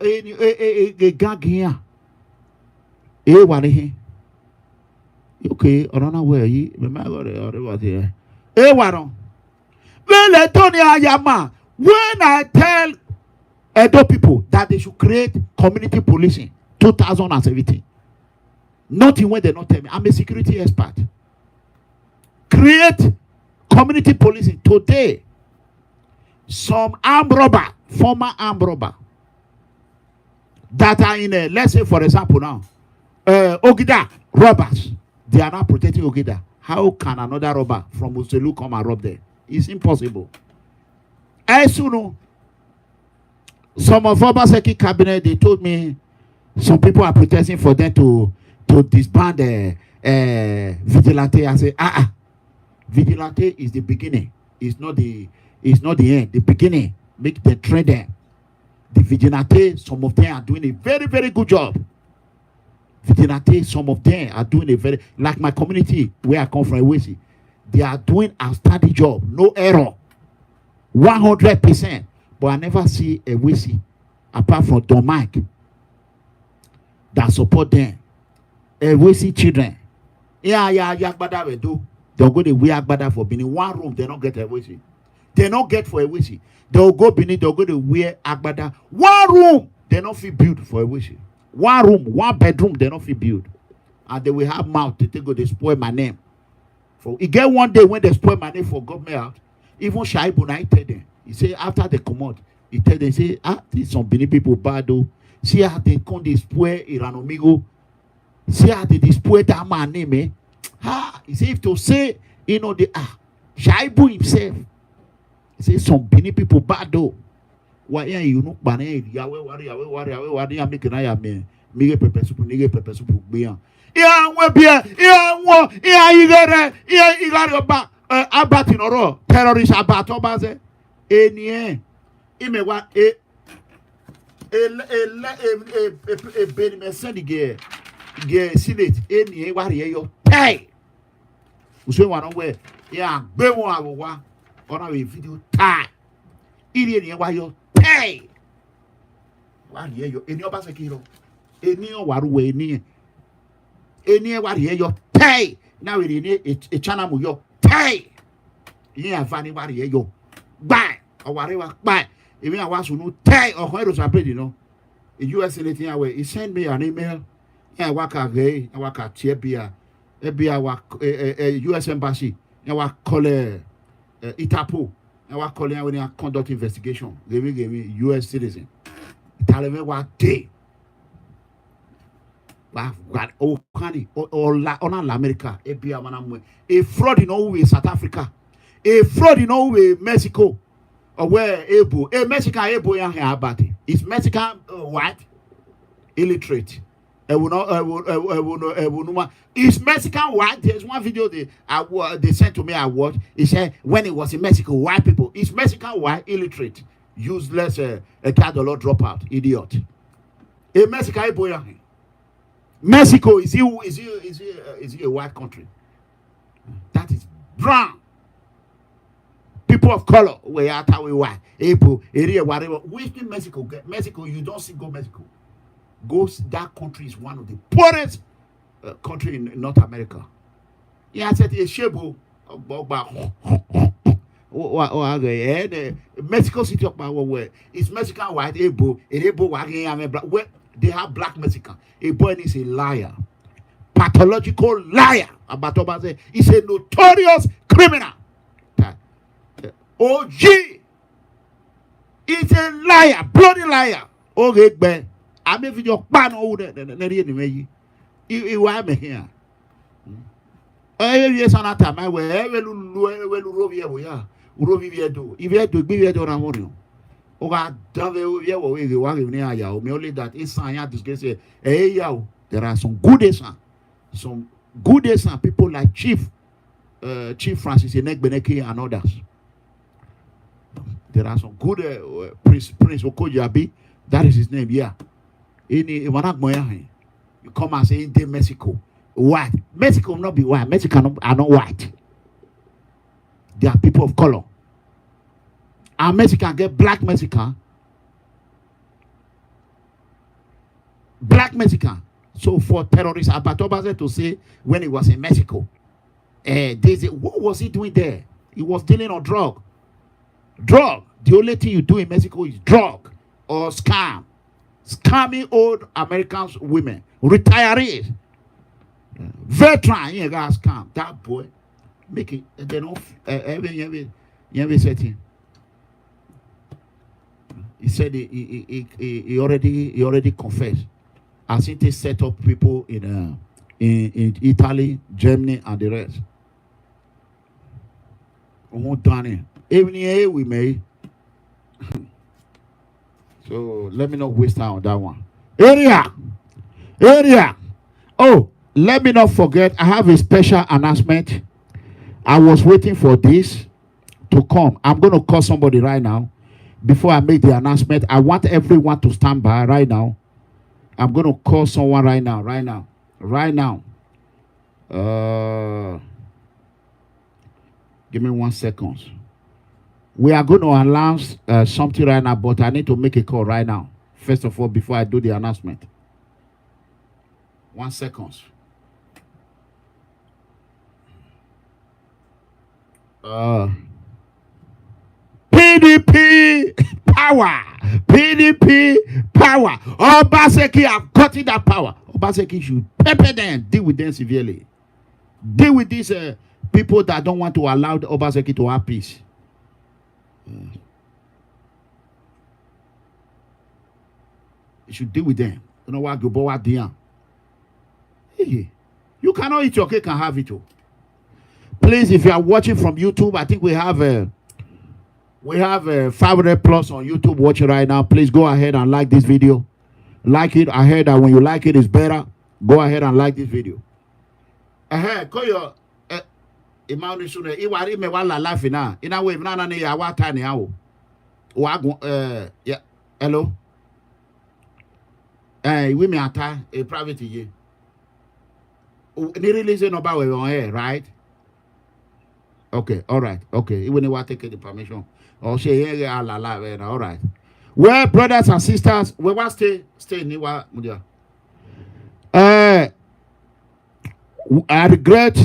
gangi ya wani he okay orana we yi me ma gore ore wa de waro well Tony Ayama when I tell Edo people that they should create community policing 2017 nothing when they not tell me. I'm a security expert. Create community policing today. Some armed robber, former armed robber that are in a, let's say for example now Ogida robbers, they are not protecting Ogida. How can another robber from Uselu come and rob there? It's impossible. As you know, some of Obaseki cabinet, they told me some people are protesting for them to disband vigilante. I say, vigilante is the beginning. It's not the end. The beginning. Make the trend there. The vigilante, some of them are doing a very, very good job. Vigilante, some of them are doing a very, like my community where I come from, Ewesi, they are doing a steady job, no error, 100%. But I never see Ewesi apart from Don Mike that support them. Ewesi children, Agbada we do. They'll go to wear Agbada for being in one room. They don't get Ewesi. They don't get for Ewesi. They'll go beneath. They'll go to wear Agbada. One room. They don't feel built for Ewesi. One room, one bedroom, they don't feel build. And they will have mouth to go, they spoil my name. For it get one day when they spoil my name for government out, even Shaibu I tell them. He say after they come out, he tell them, say, these some Benin people bad though. See how they come they spoil Iranomigo. See how they spoil that man name, eh? He say if to say, you know, the Shaibu himself. He say some Benin people bad though. Why you know bane yawe wari ya make na ya me pepper soup gbe yan ya won bia ya won ya igare ba abati noro terrorist abato ba se eni imewa beni me send ge senate eni wari yo tai uso wa no we ya gbe won awowa ona we video tai iri eni wa yo hey, wari yo eni Obaseki ro eni o waruwe eni wari yo hey now we ni e channel mu yo hey yin afani wari yo gba o wari wa gba emi awasu no hey o ko ero sapedi no e US anything away he send me an email ya waka ge waka tie bia e bia wa US embassy ya wa call Itapo. I was calling when I conduct investigation. Give me US citizen. Tell me what day. What oh candy or America. A fraud in all way South Africa. A fraud in all way Mexico. Or where Ebo. A Mexican Ebo yang here about it. Is Mexican white? Illiterate. Is Mexican white? There's one video they sent to me I watched. He said when it was in Mexico, white people. Is Mexican white? Illiterate, useless, a card or dropout, idiot. A Mexican boy. Mexico is he a white country? That is brown. People of color we are white. April area whatever. Which in Mexico? Mexico, you don't see go Mexico. That country is one of the poorest country in North America. Yeah, I said a shebo Mexico City of power where it's Mexican white Ebo where they have black Mexican. Ebo is a liar, pathological liar. Abatoba is a notorious criminal. OG is a liar, bloody liar. Okay, Ben. I mean, if you're ban over the you me here. Yes, on time, I will Rovia do. If you had to be here, don't want you. Oh, God, don't you want me only that it's sign out to say, hey, yo, There are some good Esan. Some good Esan people like Chief Francis Enegbeneke and others. There are some good Prince Okojabi. That is his name, yeah. You come and say in Mexico. White. Mexico will not be white. Mexicans are not white. They are people of color. And Mexican get black Mexican. Black Mexican. So for terrorists, Abatobaze to say when he was in Mexico, what was he doing there? He was dealing on drug. Drug. The only thing you do in Mexico is drug or scam. Scamming old American women, retirees, veteran. You got scam that boy. Make it. Then off. Every setting. He said he already confessed. I think they set up people in Italy, Germany, and the rest. Even here we may. So let me not waste time on that one. Area. Oh, let me not forget. I have a special announcement. I was waiting for this to come. I'm going to call somebody right now. Before I make the announcement, I want everyone to stand by right now. I'm going to call someone right now. Give me 1 second. We are going to announce something right now, but I need to make a call right now. First of all, before I do the announcement. 1 second. PDP power. Obaseki have gotten that power. Obaseki should pepper them, deal with them severely. Deal with these people that don't want to allow the Obaseki to have peace. You should deal with them. You know what? You cannot eat your cake and have it all. Please, if you are watching from YouTube, I think we have 500 plus on YouTube watching right now. Please go ahead and like this video. Like it. I heard that when you like it, it's better. Go ahead and like this video. Call your Imam Sune. Iwari me wala life na. Ina we na ne ya wata ne awo. Yeah. Hello. We me ata a private ye. Ni release no ba we on air, right? Okay, all right. Okay. Even if I take the permission. Or say all right. Well, brothers and sisters, we want stay Niwa Mudia. I regret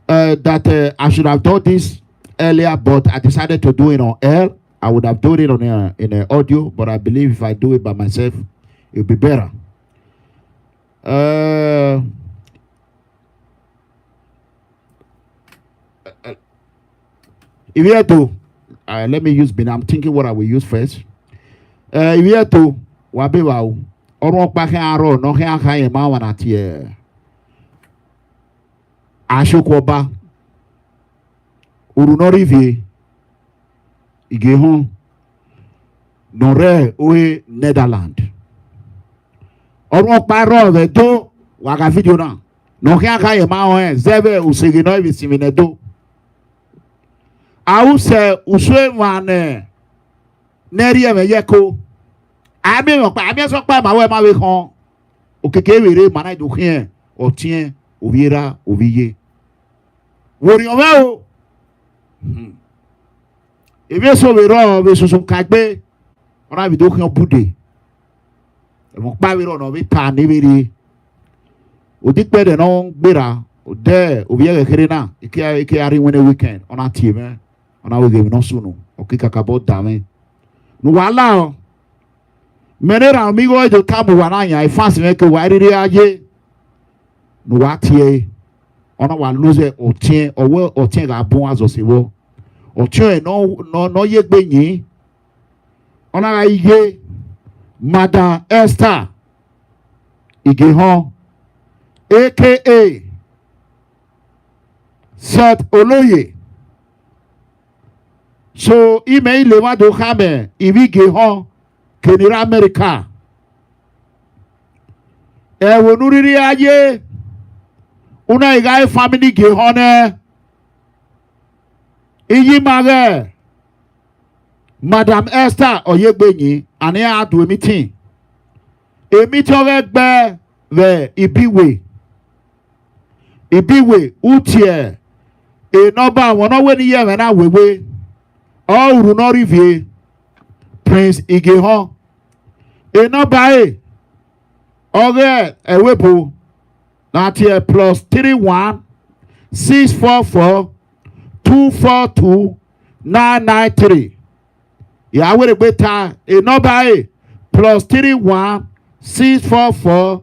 that I should have done this earlier, but I decided to do it on air. I would have done it on in an audio, but I believe if I do it by myself, it'll be better. If you have to, let me use Benin. I'm thinking what I will use first. If you have to, wabi wow. Oro pa aro no kaya kaya mawa na tie. Ashokoba. Urunori vi. Igehon. Nore oe Netherlands. Oro pa ro ve do waga video na. No kaya kaya mawa zeve usigi no ivi simine do. I say uswe wane neri me yeko abi so pa ma we kan okeke were mana do hien otien oviera oviye wori o me o ebi so we ro be so kagbe ona bi do hien bude e mo pa we ro no bi ta ni biri odi pe de no gbera o de oviye kekere na ike ari when weekend ona tie me. On a game no sooner. Okay, kakabo dame. No wala. Menera amigo do tabu wananya. I fancy make a wide aje. No watie. On a one lose or tien or well or tien a bon as osiwo. Or tien no yet benyi. On a ye. Madam Esther Igehon, aka Seth Oloye. So email le wa do khame ibi Igehon kenira America. wonuriri aye. Una igai family ge hone. Iyi mage. Madam Esther Oyegbenyi ane adu meeting. A meeting gbe the Ibiwe. Ibiwe utie. E number one when ye na wewe. All ru no review. Prince Igehon. E number e. Oge ewepo. That here plus 31 644 242 993. Yeah, I will better a number A plus 31 644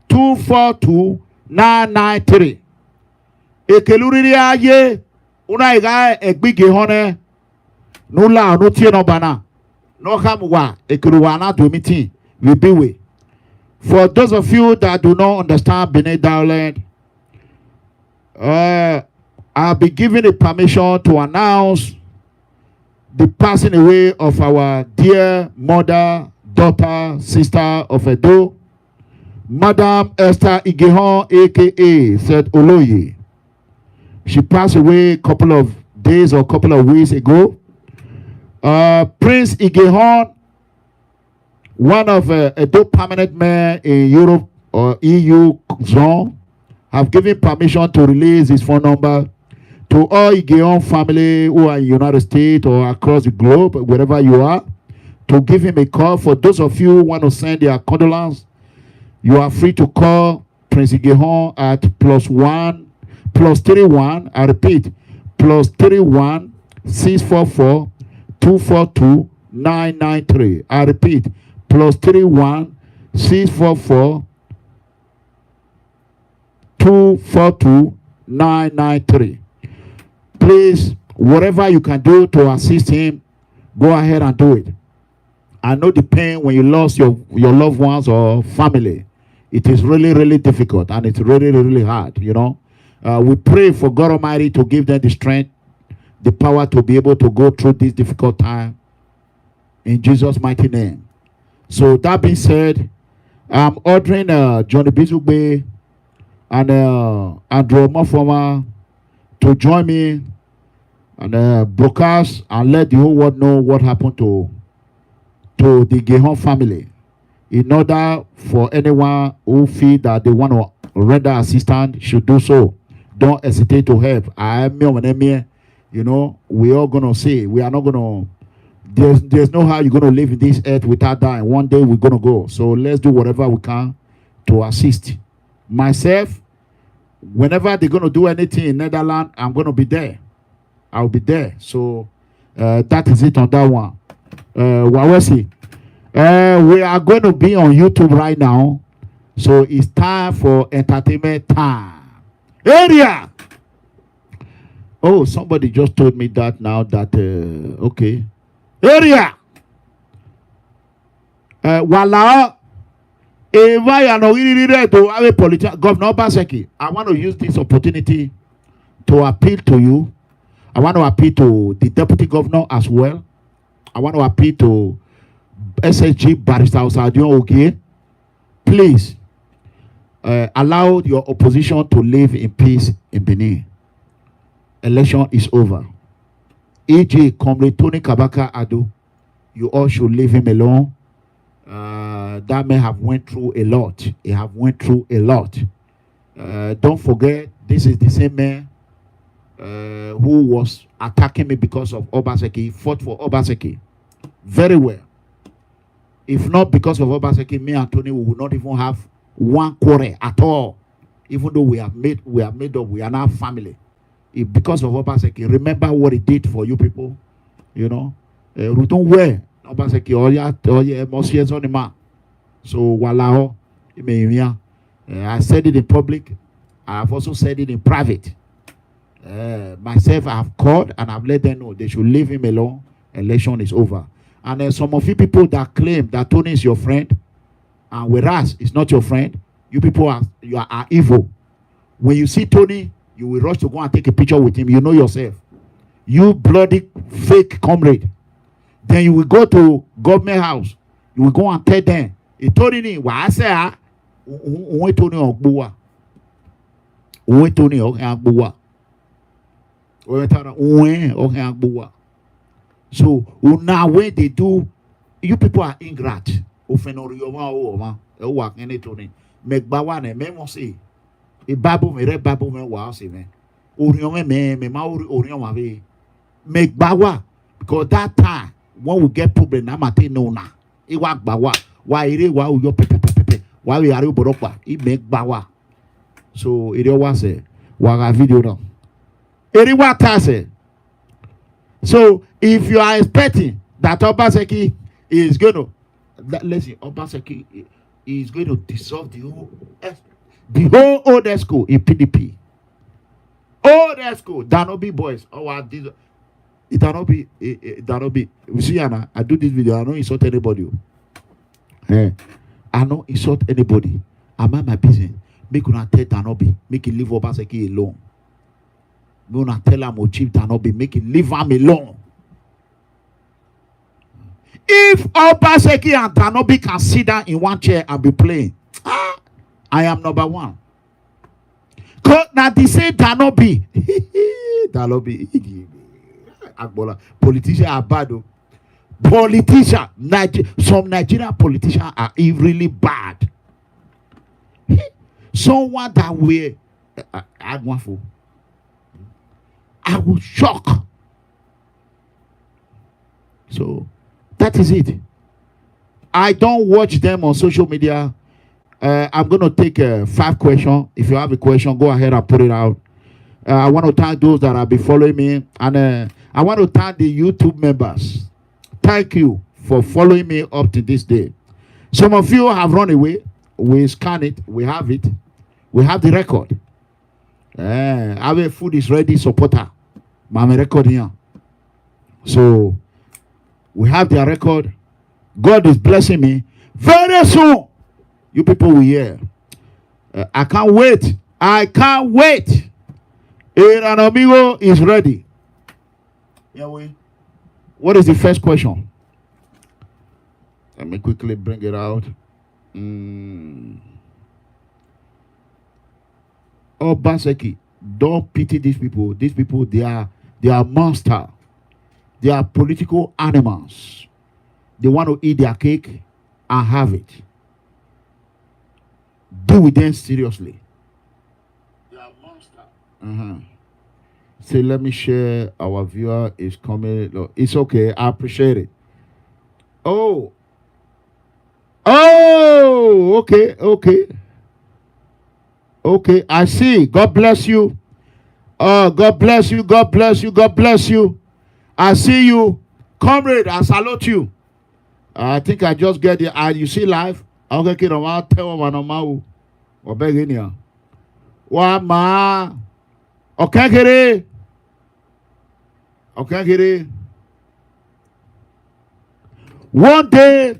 242 993. Ekeluriri aye una iga egbige hone no la no tie no bana no hamwa ekeruwa na do meeting we be we. For those of you that do not understand Benin dialect, I'll be given a permission to announce the passing away of our dear mother, daughter, sister of Edo, Madam Esther Igehon, aka said Oloye. She passed away a couple of days or a couple of weeks ago. Prince Igehon, one of Edo permanent men in Europe or EU zone, have given permission to release his phone number to all Igehon family who are in the United States or across the globe, wherever you are, to give him a call. For those of you who want to send their condolence, you are free to call Prince Igehon at +31, I repeat, +31 644 242 993. I repeat, +31 644 242 993. Please, whatever you can do to assist him, go ahead and do it. I know the pain when you lost your loved ones or family. It is really, really difficult and it's really, really hard, you know. We pray for God Almighty to give them the strength, the power to be able to go through this difficult time in Jesus' mighty name. So that being said, I'm ordering Johnny Bizugbe and Andrew Mofoma to join me and broadcast and let the whole world know what happened to the Igehon family, in order for anyone who feel that they want to render assistance should do so. Don't hesitate to help. You know, we are gonna say we are not gonna. There's no how you're gonna live in this earth without dying. One day we're gonna go. So let's do whatever we can to assist. Myself, whenever they're gonna do anything in Netherlands, I'm gonna be there. I'll be there. So that is it on that one. Wawesi, we are going to be on YouTube right now. So it's time for entertainment time. Area. Oh, somebody just told me that now that okay. Area. Wala. Eva ya no to have a politician. Governor Obaseki, I want to use this opportunity to appeal to you. I want to appeal to the deputy governor as well. I want to appeal to SSG Barrister Osadion Ogie. Please allow your opposition to live in peace in Benin. Election is over. E.G. Comrade Tony Kabaka Ado, you all should leave him alone. That man have went through a lot. He have went through a lot. Don't forget, this is the same man who was attacking me because of Obaseki. He fought for Obaseki very well. If not because of Obaseki, me and Tony, we would not even have one quarrel at all. Even though we are made up, we are now family. If because of Obaseki, remember what he did for you people. You know, Ruton where Obaseki oya emotions on the man. So walao, I said it in public. I have also said it in private. Myself, I have called and I've let them know they should leave him alone. Election is over. And some of you people that claim that Tony is your friend, and whereas it's not your friend, you people are evil. When you see Tony, you will rush to go and take a picture with him. You know yourself. You bloody fake comrade. Then you will go to government house. You will go and tell them, Tony, what I say, Uwe Tony Ogbowa. Uwe Tony Ogbowa. Uwe Ogbowa. So now when they do, you people are ingrate. Ofenorioma oma. Work any Tony. Make bawane me mo say. E babu me re babu me wa say me. Oriome me ma orioma we. Make bawa because that time when we get problem na mate no na. E wa bawa. Wa ire wa uyo pepe. Wa we are borokwa. E make bawa. So it was say wa video now. Eri wa ta say. So if you are expecting that Obaseki is going to, let's see, Obaseki is going to dissolve the whole old school in PDP. Old school, Danobi boys. Oh, it cannot be. You see, Anna, I do this video. I don't insult anybody. I don't insult anybody. I mind my business. Make una tell Danobi. Make it leave Obaseki alone. Make una tell him Chief Danobi. Make it leave him alone. If Obaseki and Danobi can sit down in one chair and be playing, I am number one. Now they say Danobi. Danobi. Politicians are bad. Some Nigerian politicians are really bad. Someone that way, I will shock. So that is it. I don't watch them on social media. I'm going to take 5 questions. If you have a question, go ahead and put it out. I want to thank those that have been following me. And I want to thank the YouTube members. Thank you for following me up to this day. Some of you have run away. We scan it. We have it. We have the record. Our food is ready, supporter. My record here. So we have their record. God is blessing me. Very soon, you people will hear. I can't wait. I can't wait. An amigo is ready. Yahweh. What is the first question? Let me quickly bring it out. Obaseki, don't pity these people. These people, they are monsters. They are political animals. They want to eat their cake and have it. Do with them seriously. They are monsters. Say, let me share. Our viewer is coming. It's okay. I appreciate it. Oh, okay. Okay, I see. God bless you. God bless you. God bless you. God bless you. I see you. Comrade, I salute you. I think I just get it. You see live? I'll get it on tell one on my or beg in here. Wama. Okay, Kiri. Okay, Kiri. One day,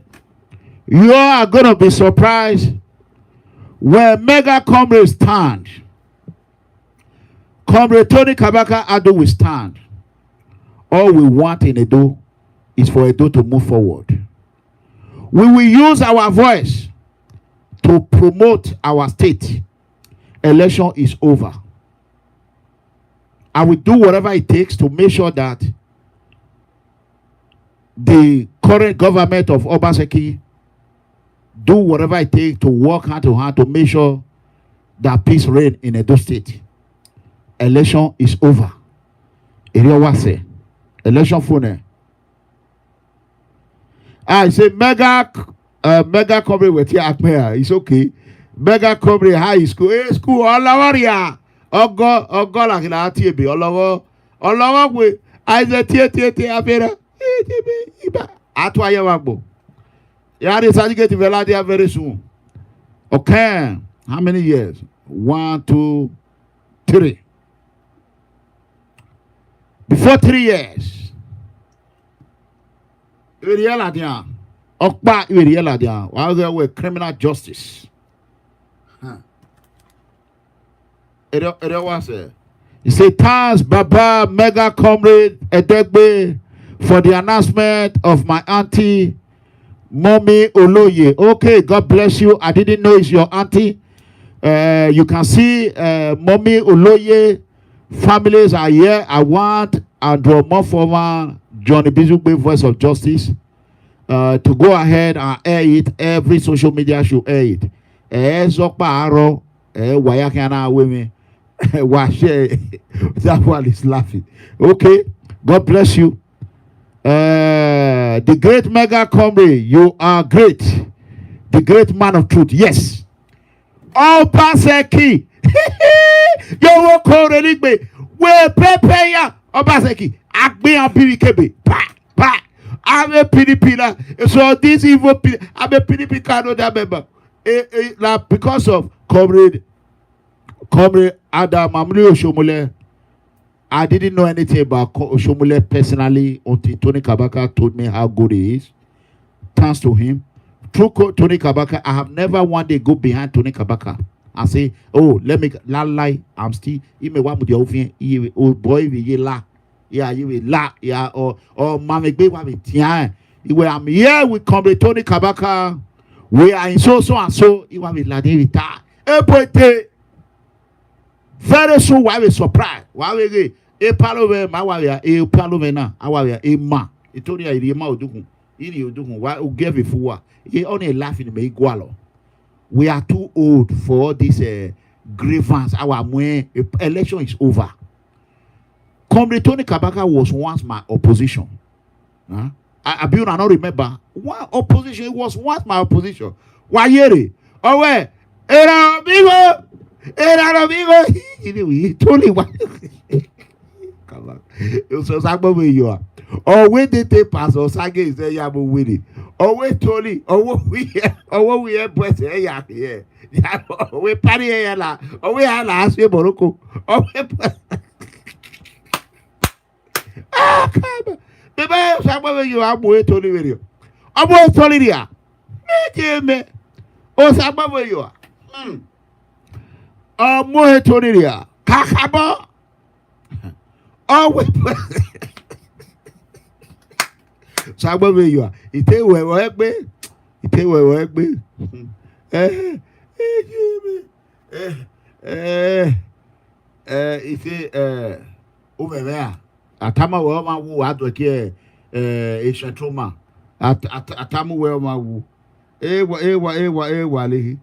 you are going to be surprised where mega comrade stand. Comrade Tony Kabaka Ado will stand. All we want in Edo is for Edo to move forward. We will use our voice to promote our state. Election is over. I will do whatever it takes to make sure that the current government of Obaseki do whatever it takes to work hand to hand to make sure that peace reign in Edo State. Election is over. Iriawase. Election phone. I say mega coverage with your Akmea. It's okay. Mega coverage high school. Hey, school all over here. Ogo like that TB. All over we. I say tie apera. Atwa yawagbo. Yari Sajike Veladia very soon. Okay. How many years? 1, 2, 3. Before 3 years. Okpa while there were criminal justice. It was he said, thanks Baba Mega Comrade Edegbe for the announcement of my auntie Mommy Oloye. Okay, God bless you. I didn't know it's your auntie. You can see Mommy Oloye families are here. I want Andrew former Johnny Bizugbe, Voice of Justice, to go ahead and air it. Every social media should air it. That one is laughing. Okay, God bless you. The great mega comrade, you are great. The great man of truth. Yes. All Paseki. Yo wo ko religbe. We pepe ya. Obaseki. Agbe abiri kebe. Pa. Ame PDP la. So this evil PDP. Ame PDP cannot that member. Because of comrade Adam Amri Oshomole. I didn't know anything about Oshomole personally until Tony Kabaka told me how good he is. Thanks to him. Through Tony Kabaka, I have never one day go behind Tony Kabaka and say, oh, let me lie. I'm still old boy la. Yeah, you will la. Yeah, or Mami Bay I'm here with Comrade Tony Kabaka. We are in so and so. You want me retire. Very soon, why we surprise? Why we a palove, my warrior, a palovena, our warrior, a ma. It only a ma do. You do why gave it for. He only laughing me gualo. We are too old for this grievance. Our election is over. Comrade Tony Kabaka was once my opposition. I do not remember. One opposition, it was once my opposition. Why yere? Oh where? Era amigo. He told me what. Come on. It was like where you are. Or when they take pass or Sage is there, you with it. Or when Tony, or what we have breath here. We party here, or we are last year, Morocco. Or we ah, come. The man, somewhere you are more Tony video. I'm more Tony here. Me, or somewhere you are. More Tony here. Kakabo. Oh, wait. Somewhere you are. It ain't where work me. It ain't where work me. It over there. Atama wo ma wo adoke Eshatroma. Atamu wo ma wo. Ewa lehi.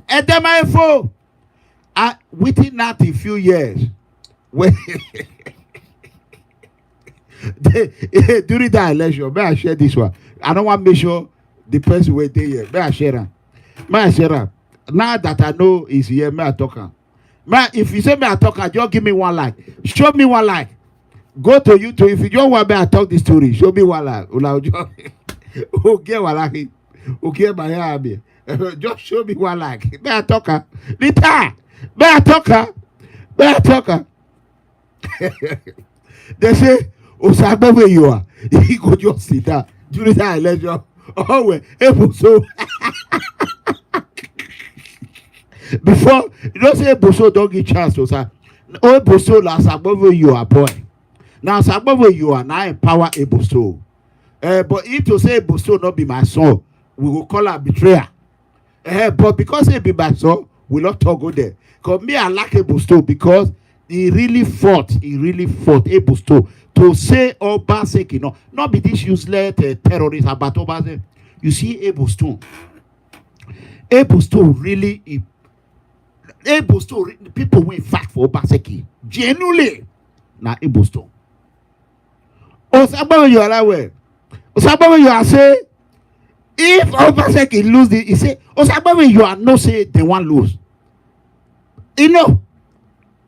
Edemaifo. Within that a few years. When during that election, may I share this one? I don't want to make sure the person wait there. May I share that? Now that I know is here, may I talk? If you say may I talk, just give me one like. Show me one like. Go to YouTube. If you don't want me to talk this story, show me one like. Okay, one okay, my hair. Just show me one like. May I talk? Lita, may I talk? They say, Osagbo where you are. He could just sit down during that election. Oh, well, so before you don't say Boso don't get chance to say, oh, Boso last Sagbo where you are, boy. Now Sagbo where you are now empower a Boso. But if to say Boso not be my son, we will call her betrayer. But because he be my son, we not talk go there. Because me I like a Boso because he really fought Ebosto to say Obaseki, not be this useless terrorist about Obaseki. You see Ebosto really, people will fight for Obaseki. Genuinely, now Ebosto. Osagbo you are aware. Osagbo you are say, if Obaseki lose it, he say, Osagbo you are no say they want lose. You know.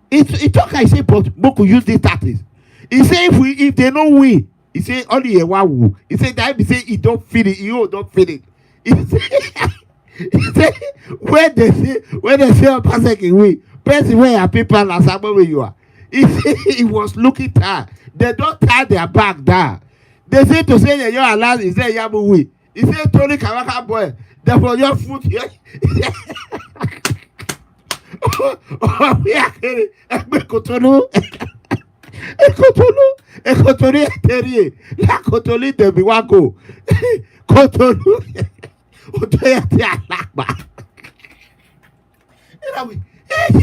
It talk I say, but Boko use these tactics. He say if they don't win, he say only a one. He say that he say he don't feel it, you don't feel it. He say when they say Obaseki win, person where your people are somewhere where you are. He say he was looking tired. They don't tie their back down. They say to say that you're allowed. He say Yabu win. He say Tony Kabaka boy. Therefore your foot here. Ekotolu eterie. La kotoli debi wako. Kotolu. Otoya te alakba.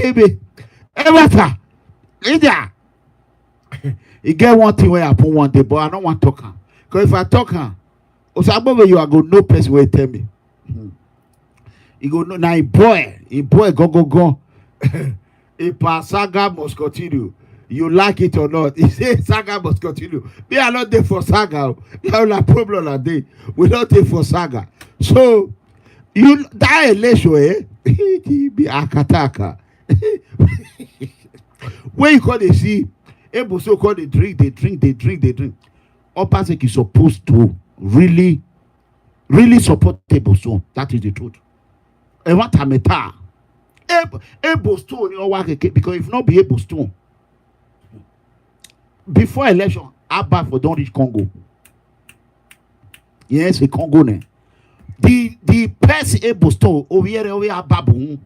Ebe. Ebata. Ida. You get one thing where I put one day, but I don't want to talk. Because if I talk, Osagbo you are go no person will tell me. You go no now a boy go. If saga must continue, you like it or not. He say saga must continue. We are not there for saga. We have a problem like that. We not there for saga. So you die election, be akataka. When you call they see, able so called they drink. Opposite is supposed to really support table so that is the truth. And what time it able stone you work because if not be able stone before election Abba for don't reach Congo. Yes, a Congo ne. The person able stone over here Ababu.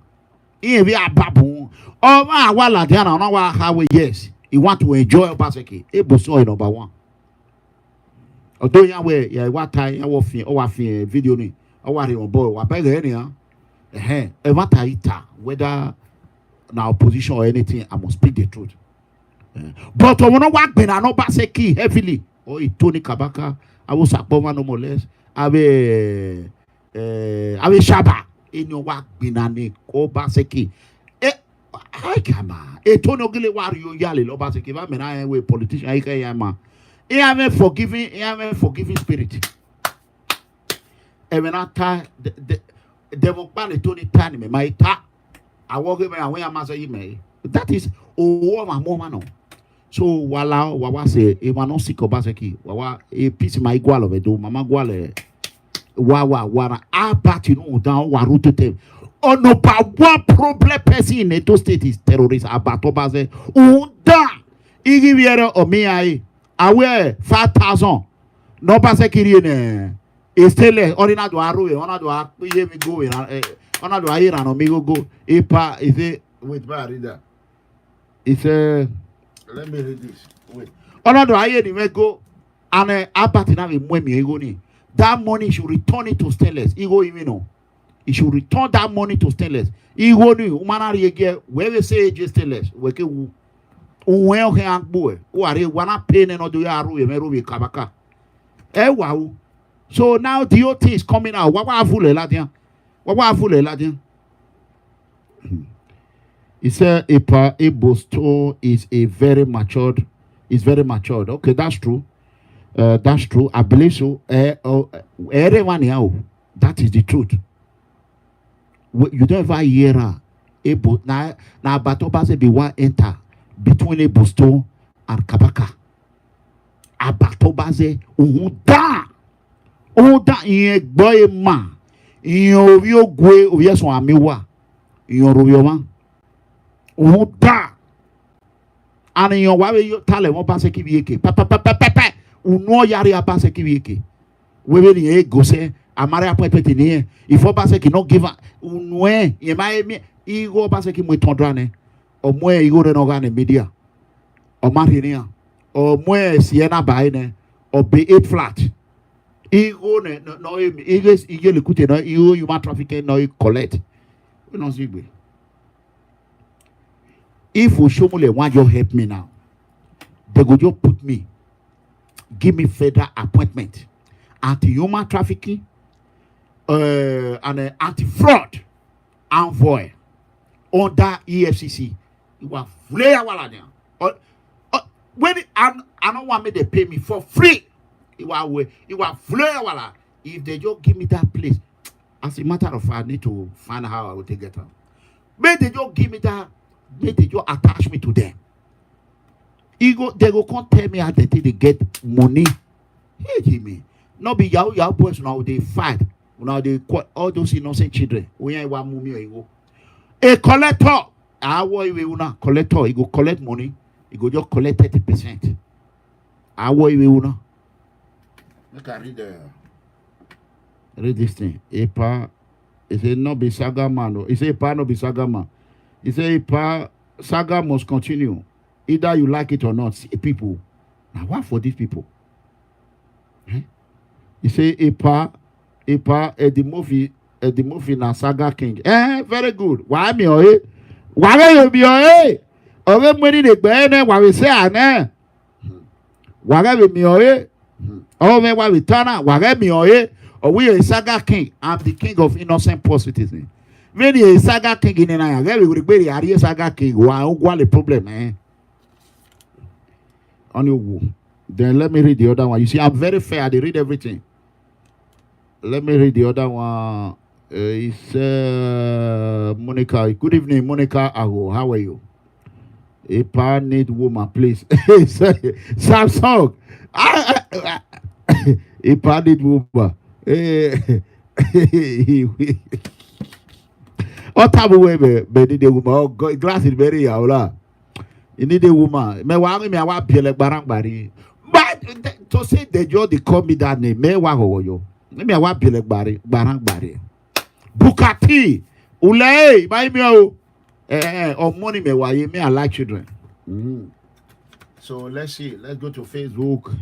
Here we are babu. Oh my wala diana no wa how yes. You want to enjoy Obaseki. Able stone number one. Although ya we ya what time ya wo fi video ni. O wa re on boy wa beg any whether now opposition or anything, I must speak the truth. But I wanna work when I know Baseki heavily. Oh, Tony Kabaka, I was a bomber no more less. I will Shaba in your work binani ko Baseki. I come a Tony Gile Wario Yali Lobaseki. I mean, I am a politician. I am a forgiving spirit. And when I the devil pan Tony Tani me my ta. I walk away and where Master me. That is my mama. So wala wawa say e wano siko baseki wawa a piece my igual of it do mama guale wawa wara abati no down waruto tem. Oh no, but one problem person in Edo State is terrorist abato base unda igiviera o mi ai awe 5,000 no baseki ne estele orina do aru ona do apiye mi go ona do ayira no mi go epa is wait by reader it's let me read this wait ona do aye ni go and abati na we mwemi ego ni that money should return it to stainless ego you know it should return that money to stainless ego ni umana riege we say je stainless we ke wu unwe o he agbo e o are wana pay no do ya aru e meru we kabaka e wa. So now the OT is coming out. He said a Boston is very matured. Okay, that's true. That's true. I believe so. Everyone here, that is the truth. You don't ever hear a boat now Batoba be one enter between a Boston and Kabaka. Abatobaze da. Oh, that in boy man, in your gwe, or yes, one mewa, in your man. Oh, that. And in your way, you tell him what Baseki, papa, uno yari a Baseki. We will ye go say, a Maria Pepetini, if Baseki not give up, unwe, ye may ego Baseki with Tondrane, or more ego than organ media, or Marinia, or more Siena Baine, or B8 flat. Ego no ego lekute no ego human trafficking no collect. We don't see. If Oshomole want you help me now, they go just put me, give me further appointment, anti-human trafficking, and anti-fraud envoy under EFCC. You are flare wala there. When I don't want me to pay me for free. You are flare wala. If they just give me that place, as a matter of fact, I need to find out how I will take it out. May they just give me that, may they just attach me to them. They go come tell me how they get money. Hey Jimmy. No be Yahoo boys now they fight. Now they all those innocent children. A collector. Collector, he go collect money, he go just collect 30%. I can read this thing. Epa, it say no be saga man. He say Epa no be saga man. He say Epa saga must continue. Either you like it or not. See people. Now what for these people? You say Ipa, the movie na Saga King. Very good. Why me oye? Why you be oye? Oye money the bene. Why we say ane? Why we me oye? Oh me why we turn out? Why me oye? Or we a Saga King? I'm the king of innocent poor citizens. When a Saga King in Naya, we will be a Saga King. Why? What the problem, On you. Then let me read the other one. You see, I'm very fair. They read everything. Let me read the other one. It's Monica. Good evening, Monica Aho. How are you? A power need woman, please. Samsung. A power need woman. What type of way, baby? The woman. Oh, glass is very yaula. You need a woman. Me want me. I want be like barang bari. But to say the job they call me that name. Me want yo. Me I want be like barang bari. Bukati. Ule. Buy me o. Or money me why me I like children. So let's see. Let's go to Facebook.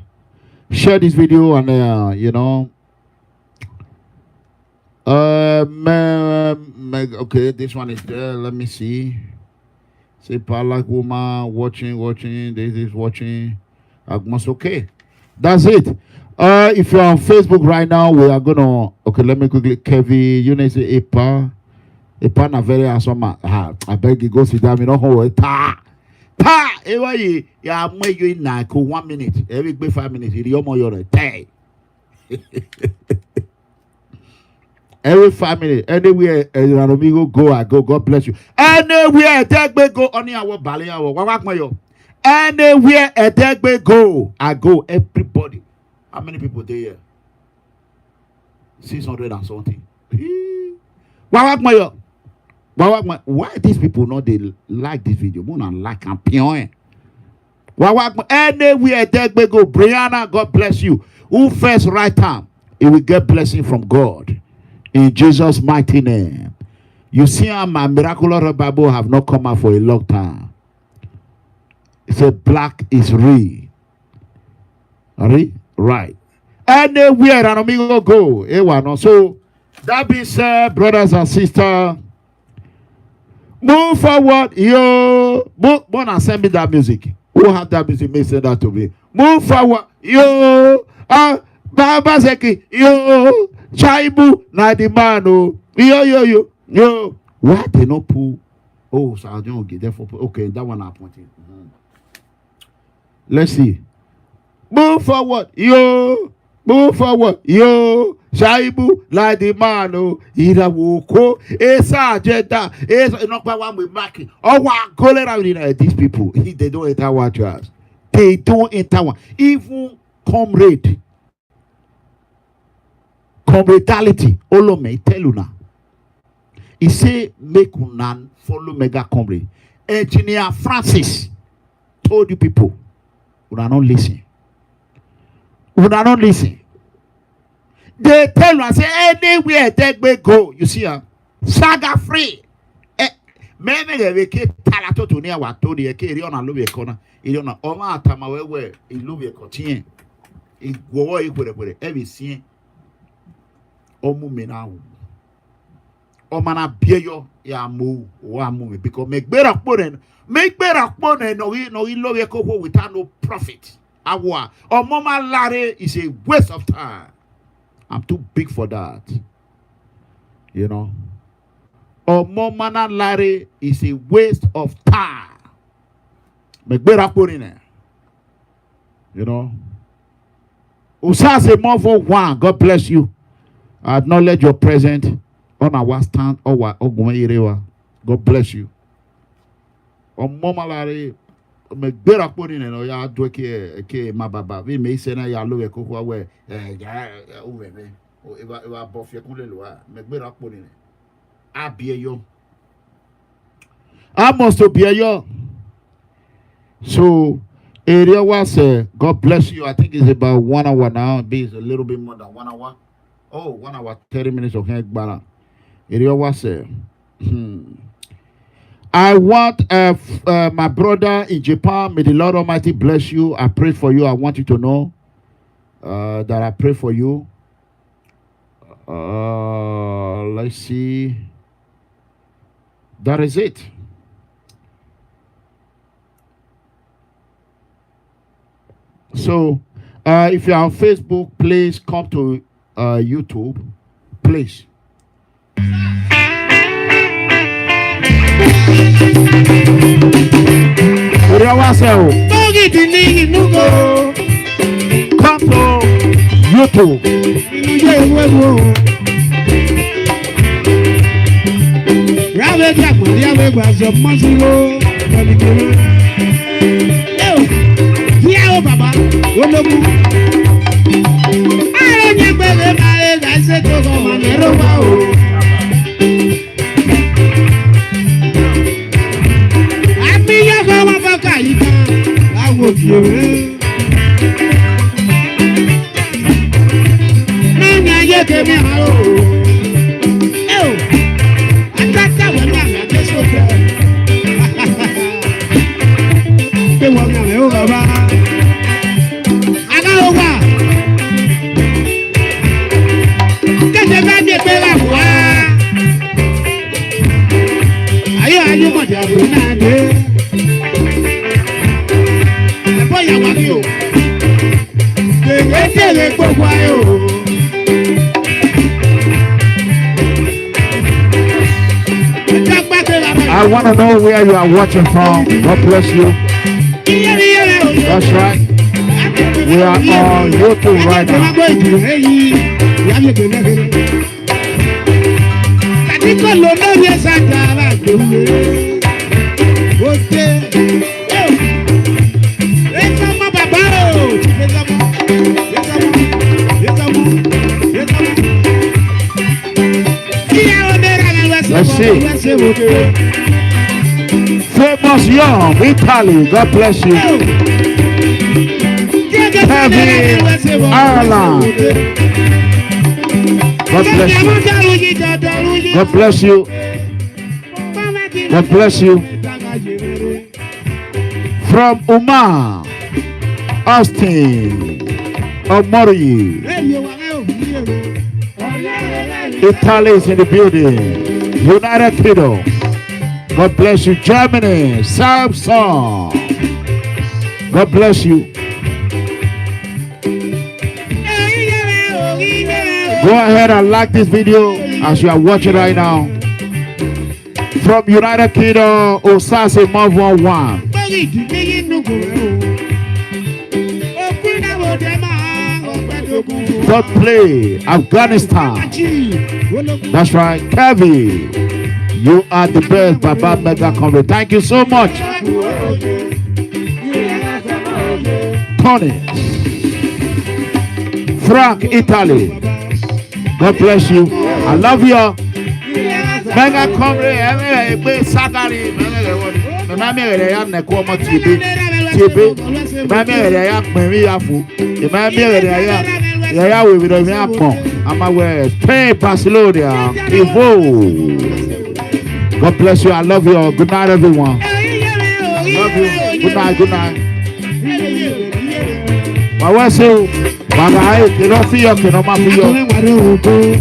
Share this video and you know. Okay, this one is there. Let me see. Say like woman watching. This is watching. Agmos. Okay, that's it. If you're on Facebook right now, we are gonna. Okay, let me quickly. Kevin, you know say Epa na very awesome. I beg you go sit down. You know how ta. Anyway, yeah, I'm making na 1 minute. Every 5 minutes. You're more your tay. Every 5 minutes, anywhere amigo go, I go. God bless you. Anywhere Edegbe go, only our Bali hour. Anywhere Edegbe go, I go. Everybody. How many people there here? 600 and something. Why these people know they like this video? More than like champion. Anywhere Edegbe go, Brianna, God bless you. Who first right time, it will get blessing from God. In Jesus' mighty name. You see how my miraculous Bible have not come out for a long time. It said black is real. Right. Anywhere an amigo go. So that being said, brothers and sisters, move forward. Yo. Move and send me that music. Who have that music? May send that to me. Move forward. Yo. Baba Zeki. Yo. Chaibu na the man oh yo why they no pull so I don't get therefore okay that one appointed. Let's see. Move forward yo Chaibu na the man oh ira woko esa agenda esa no kwa one we marking oh wa go around these people they don't enter what you ask. They don't enter one even comrade. Comradality, Olome, tell you now. He say, make unan follow mega comrade. Engineer Francis told you people, una not listen. They tell you, say, anywhere they go. You see, saga free. Maybe they keep talato to near what told you, Iriona Lubia corner, Iriona, Oma Tamawe, Ilubia Cotien. It go away, every scene. Omu menau. Omana bieyo ya mu wa mu because make better pone no love ko without no profit. Awa omoma lare is a waste of time. I'm too big for that. You know. Omoma lare is a waste of time. Make better pone. You know. Usase more for one. God bless you. I acknowledge your presence on our stand. God bless you. On Momalari, me better put in and ya do ke my baba. We may say na ya lo e koko we ya o we o e wa bof ya kunle lo a me better put in. Abieyo. I must be yo. So area was God bless you. I think it's about 1 hour now. It's a little bit more than 1 hour. Oh, 1 hour 30 minutes of Hank Bala. Area was I want my brother in Japan. May the Lord Almighty bless you. I pray for you. I want you to know that I pray for you. Let's see. That is it. So, if you're on Facebook, please come to YouTube. Please. Come to YouTube. Baba, I want to know where you are watching from. God bless you. That's right. We are on YouTube right now. Let's see. Famous Young, Italy. God bless you. Kevin, Ireland. God bless you. God bless you. God bless you. From Oman, Austin, Omori. Italy is in the building. United Kingdom. God bless you. Germany, Samsung. God bless you. Go ahead and like this video as you are watching right now. From United Kingdom, Osase Move 11. God play Afghanistan. That's right. Kevin, you are the best. Baba Mega Comedy. Thank you so much. Tony, Frank, Italy. God bless you. I love you. Mega Comedy. Sagari. Spain, Barcelona, Evo. God bless you. I love you. Good night, everyone. Love you. Good night. Good night. My wife said, "Baba, you don't feel you don't feel."